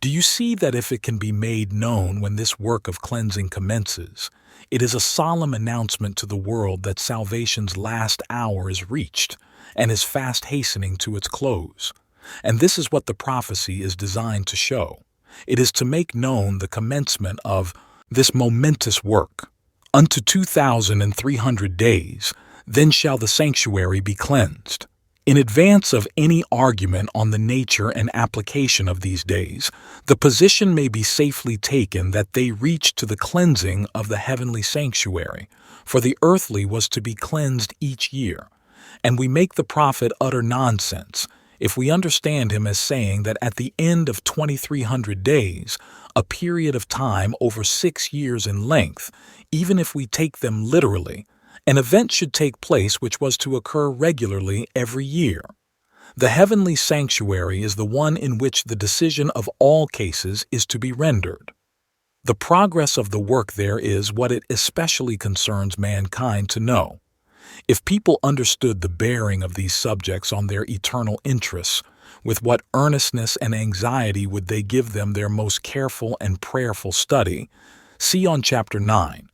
Do you see that if it can be made known when this work of cleansing commences, it is a solemn announcement to the world that salvation's last hour is reached and is fast hastening to its close? And this is what the prophecy is designed to show. It is to make known the commencement of this momentous work. Unto 2,300 days, then shall the sanctuary be cleansed. In advance of any argument on the nature and application of these days, the position may be safely taken that they reach to the cleansing of the heavenly sanctuary, for the earthly was to be cleansed each year. And we make the prophet utter nonsense if we understand him as saying that at the end of 2,300 days, a period of time over 6 years in length, even if we take them literally, an event should take place which was to occur regularly every year. The heavenly sanctuary is the one in which the decision of all cases is to be rendered. The progress of the work there is what it especially concerns mankind to know. If people understood the bearing of these subjects on their eternal interests, with what earnestness and anxiety would they give them their most careful and prayerful study? See on chapter 9,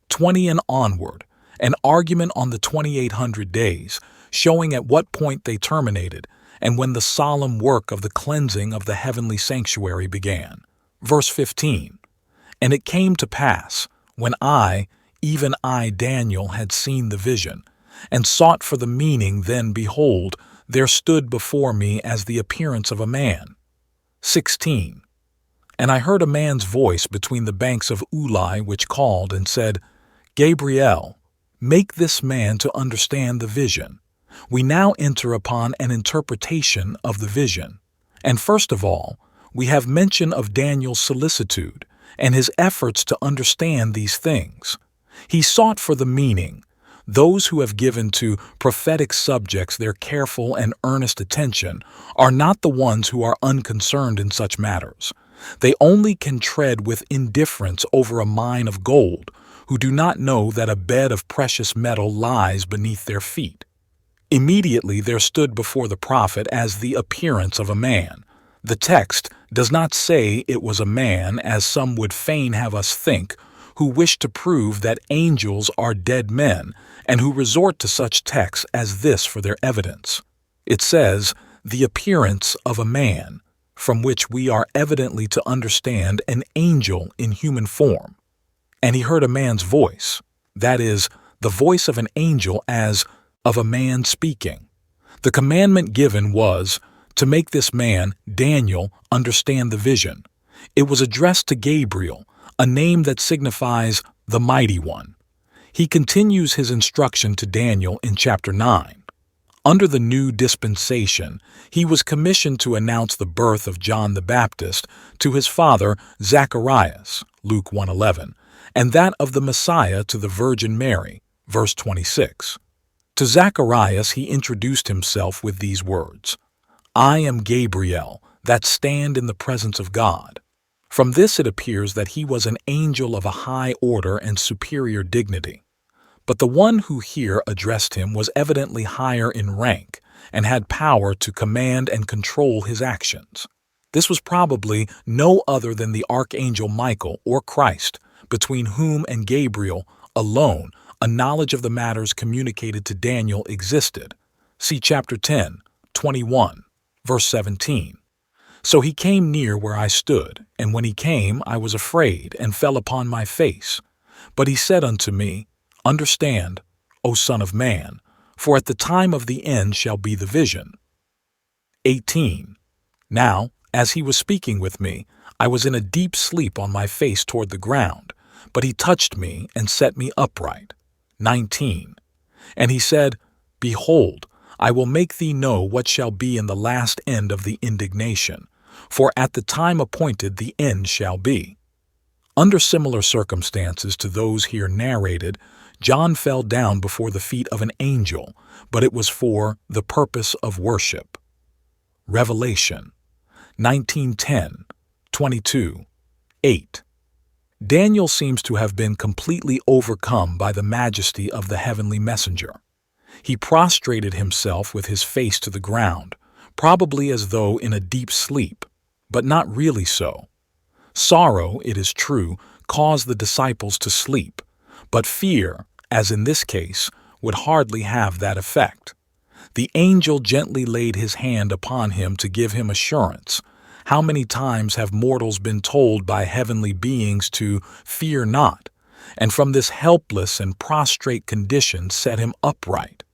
20 and onward, an argument on the 2,800 days, showing at what point they terminated, and when the solemn work of the cleansing of the heavenly sanctuary began. Verse 15, And it came to pass, when I, even I, Daniel, had seen the vision, and sought for the meaning, then, behold, there stood before me as the appearance of a man. 16, And I heard a man's voice between the banks of Ulai, which called and said, Gabriel, make this man to understand the vision. We now enter upon an interpretation of the vision. And first of all, we have mention of Daniel's solicitude and his efforts to understand these things. He sought for the meaning. Those who have given to prophetic subjects their careful and earnest attention are not the ones who are unconcerned in such matters. They only can tread with indifference over a mine of gold, who do not know that a bed of precious metal lies beneath their feet. Immediately there stood before the prophet as the appearance of a man. The text does not say it was a man, as some would fain have us think, who wish to prove that angels are dead men, and who resort to such texts as this for their evidence. It says, the appearance of a man, from which we are evidently to understand an angel in human form. And he heard a man's voice, that is, the voice of an angel as of a man speaking. The commandment given was to make this man, Daniel, understand the vision. It was addressed to Gabriel, a name that signifies the Mighty One. He continues his instruction to Daniel in chapter 9. Under the new dispensation, he was commissioned to announce the birth of John the Baptist to his father Zacharias, Luke 1:11, and that of the Messiah to the Virgin Mary, verse 26. To Zacharias he introduced himself with these words, I am Gabriel, that stand in the presence of God. From this it appears that he was an angel of a high order and superior dignity. But the one who here addressed him was evidently higher in rank and had power to command and control his actions. This was probably no other than the archangel Michael or Christ, between whom and Gabriel alone a knowledge of the matters communicated to Daniel existed. See chapter 10, 21, verse 17. So he came near where I stood, and when he came, I was afraid, and fell upon my face. But he said unto me, Understand, O Son of Man, for at the time of the end shall be the vision. 18. Now, as he was speaking with me, I was in a deep sleep on my face toward the ground, but he touched me and set me upright. 19. And he said, Behold, I will make thee know what shall be in the last end of the indignation, for at the time appointed the end shall be. Under similar circumstances to those here narrated, John fell down before the feet of an angel, but it was for the purpose of worship. Revelation 19:10-22:8. Daniel seems to have been completely overcome by the majesty of the heavenly messenger. He prostrated himself with his face to the ground, probably as though in a deep sleep, but not really so. Sorrow, it is true, caused the disciples to sleep, but fear, as in this case, would hardly have that effect. The angel gently laid his hand upon him to give him assurance. How many times have mortals been told by heavenly beings to fear not, and from this helpless and prostrate condition set him upright,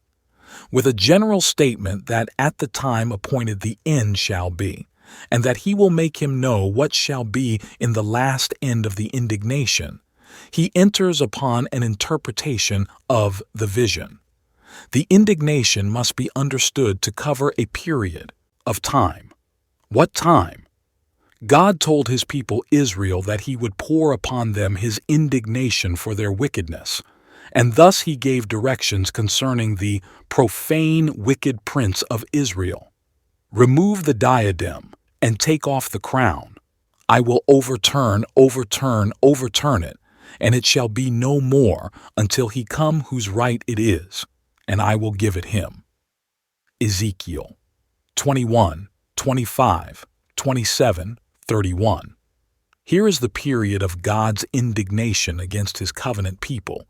with a general statement that at the time appointed the end shall be, and that he will make him know what shall be in the last end of the indignation. He enters upon an interpretation of the vision. The indignation must be understood to cover a period of time. What time? God told his people Israel that he would pour upon them his indignation for their wickedness, and thus he gave directions concerning the profane, wicked prince of Israel. Remove the diadem and take off the crown. I will overturn it, and it shall be no more until he come whose right it is, and I will give it him. Ezekiel 21:25-27:31. Here is the period of God's indignation against his covenant people,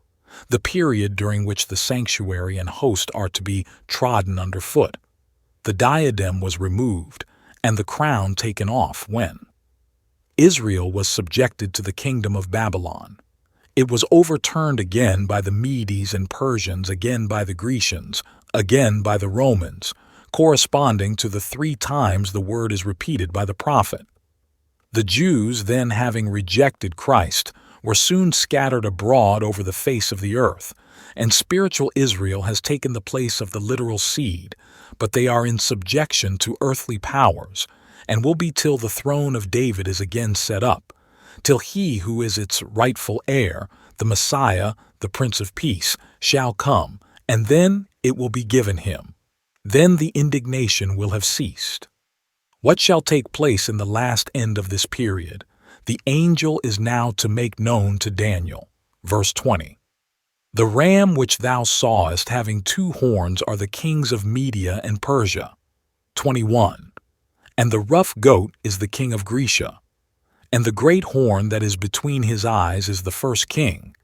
the period during which the sanctuary and host are to be trodden underfoot. The diadem was removed, and the crown taken off when Israel was subjected to the kingdom of Babylon. It was overturned again by the Medes and Persians, again by the Grecians, again by the Romans, corresponding to the 3 times the word is repeated by the prophet. The Jews, then having rejected Christ, were soon scattered abroad over the face of the earth, and spiritual Israel has taken the place of the literal seed, but they are in subjection to earthly powers, and will be till the throne of David is again set up, till he who is its rightful heir, the Messiah, the Prince of Peace, shall come, and then it will be given him. Then the indignation will have ceased. What shall take place in the last end of this period? The angel is now to make known to Daniel. Verse 20. The ram which thou sawest having 2 horns are the kings of Media and Persia. 21. And the rough goat is the king of Grecia. And the great horn that is between his eyes is the first king.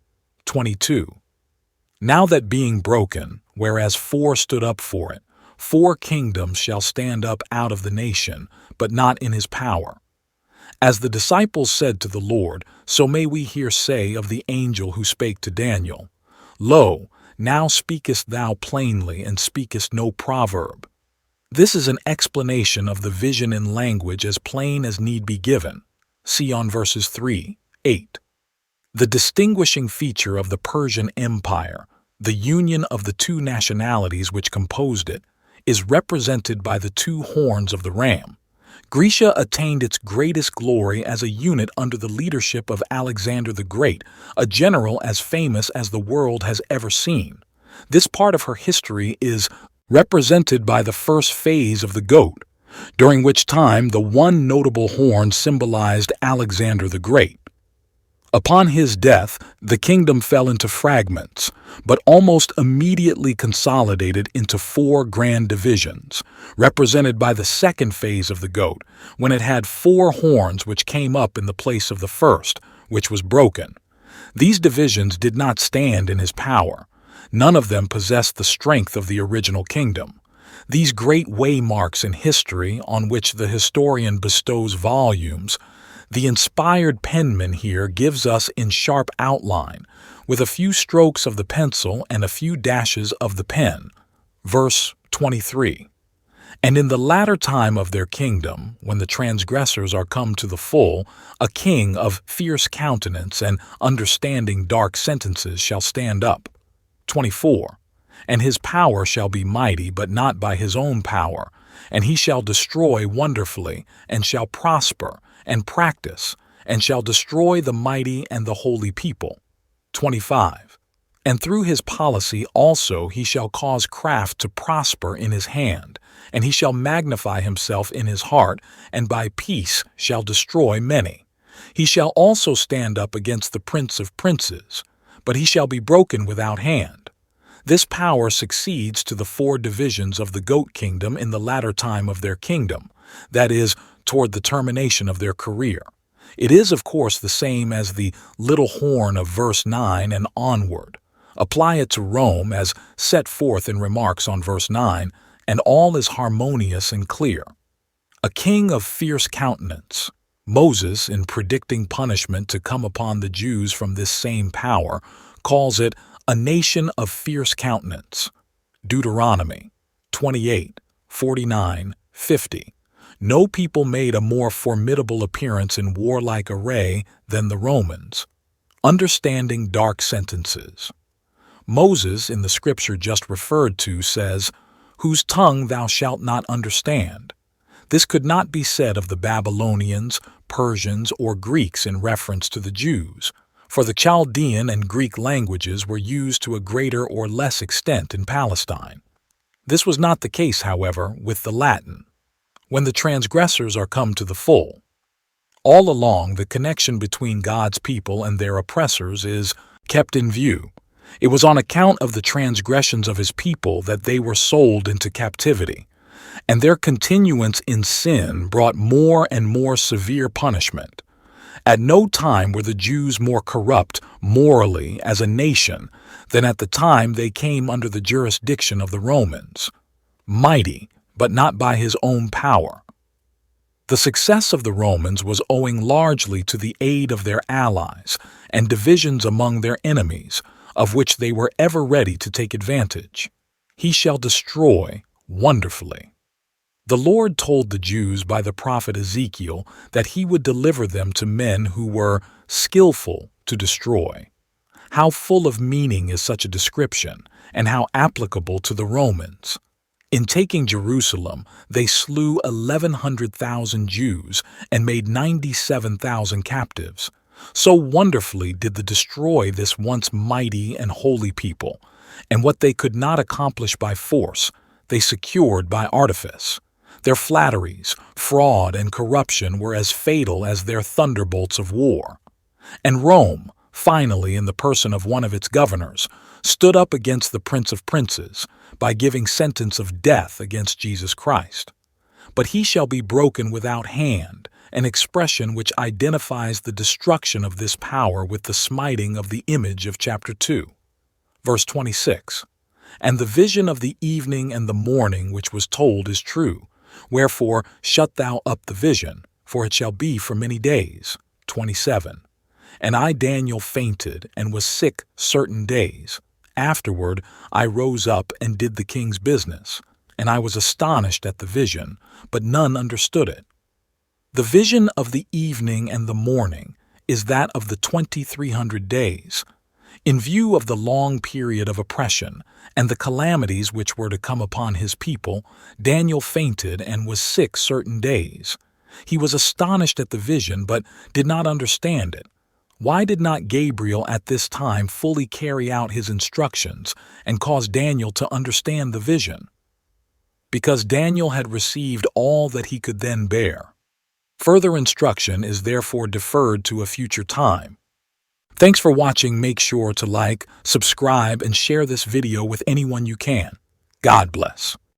22. Now that being broken, whereas 4 stood up for it, 4 kingdoms shall stand up out of the nation, but not in his power. As the disciples said to the Lord, so may we here say of the angel who spake to Daniel, Lo, now speakest thou plainly, and speakest no proverb. This is an explanation of the vision in language as plain as need be given. See on verses 3-8. The distinguishing feature of the Persian Empire, the union of the 2 nationalities which composed it, is represented by the 2 horns of the ram. Grecia attained its greatest glory as a unit under the leadership of Alexander the Great, a general as famous as the world has ever seen. This part of her history is represented by the first phase of the goat, during which time the one notable horn symbolized Alexander the Great. Upon his death, the kingdom fell into fragments, but almost immediately consolidated into 4 grand divisions, represented by the second phase of the goat, when it had 4 horns which came up in the place of the first, which was broken. These divisions did not stand in his power. None of them possessed the strength of the original kingdom. These great waymarks in history, on which the historian bestows volumes, the inspired penman here gives us in sharp outline, with a few strokes of the pencil and a few dashes of the pen. Verse 23. And in the latter time of their kingdom, when the transgressors are come to the full, a king of fierce countenance and understanding dark sentences shall stand up. 24. And his power shall be mighty, but not by his own power, and he shall destroy wonderfully, and shall prosper, and practice, and shall destroy the mighty and the holy people. 25. And through his policy also he shall cause craft to prosper in his hand, and he shall magnify himself in his heart, and by peace shall destroy many. He shall also stand up against the prince of princes, but he shall be broken without hand. This power succeeds to the 4 divisions of the goat kingdom in the latter time of their kingdom, that is, toward the termination of their career. It is, of course, the same as the little horn of verse 9 and onward. Apply it to Rome as set forth in remarks on verse 9, and all is harmonious and clear. A king of fierce countenance. Moses, in predicting punishment to come upon the Jews from this same power, calls it a nation of fierce countenance. Deuteronomy 28, 49, 50. No people made a more formidable appearance in warlike array than the Romans. Understanding dark sentences. Moses, in the scripture just referred to, says, "Whose tongue thou shalt not understand." This could not be said of the Babylonians, Persians, or Greeks in reference to the Jews, for the Chaldean and Greek languages were used to a greater or less extent in Palestine. This was not the case, however, with the Latin. When the transgressors are come to the full. All along, the connection between God's people and their oppressors is kept in view. It was on account of the transgressions of his people that they were sold into captivity, and their continuance in sin brought more and more severe punishment. At no time were the Jews more corrupt morally as a nation than at the time they came under the jurisdiction of the Romans. Mighty, but not by his own power. The success of the Romans was owing largely to the aid of their allies and divisions among their enemies, of which they were ever ready to take advantage. He shall destroy wonderfully. The Lord told the Jews by the prophet Ezekiel that he would deliver them to men who were skillful to destroy. How full of meaning is such a description, and how applicable to the Romans. In taking Jerusalem, they slew 1,100,000 Jews and made 97,000 captives. So wonderfully did they destroy this once mighty and holy people, and what they could not accomplish by force, they secured by artifice. Their flatteries, fraud, and corruption were as fatal as their thunderbolts of war. And Rome, finally, in the person of one of its governors, stood up against the Prince of Princes by giving sentence of death against Jesus Christ. But he shall be broken without hand, an expression which identifies the destruction of this power with the smiting of the image of chapter 2. Verse 26. And the vision of the evening and the morning which was told is true. Wherefore shut thou up the vision, for it shall be for many days. 27. And I, Daniel, fainted and was sick certain days. Afterward I rose up and did the king's business, and I was astonished at the vision, but none understood it. The vision of the evening and the morning is that of the 2,300 days. In view of the long period of oppression and the calamities which were to come upon his people, Daniel fainted and was sick certain days. He was astonished at the vision, but did not understand it. Why did not Gabriel at this time fully carry out his instructions and cause Daniel to understand the vision? Because Daniel had received all that he could then bear. Further instruction is therefore deferred to a future time. Thanks for watching. Make sure to like, subscribe, and share this video with anyone you can. God bless.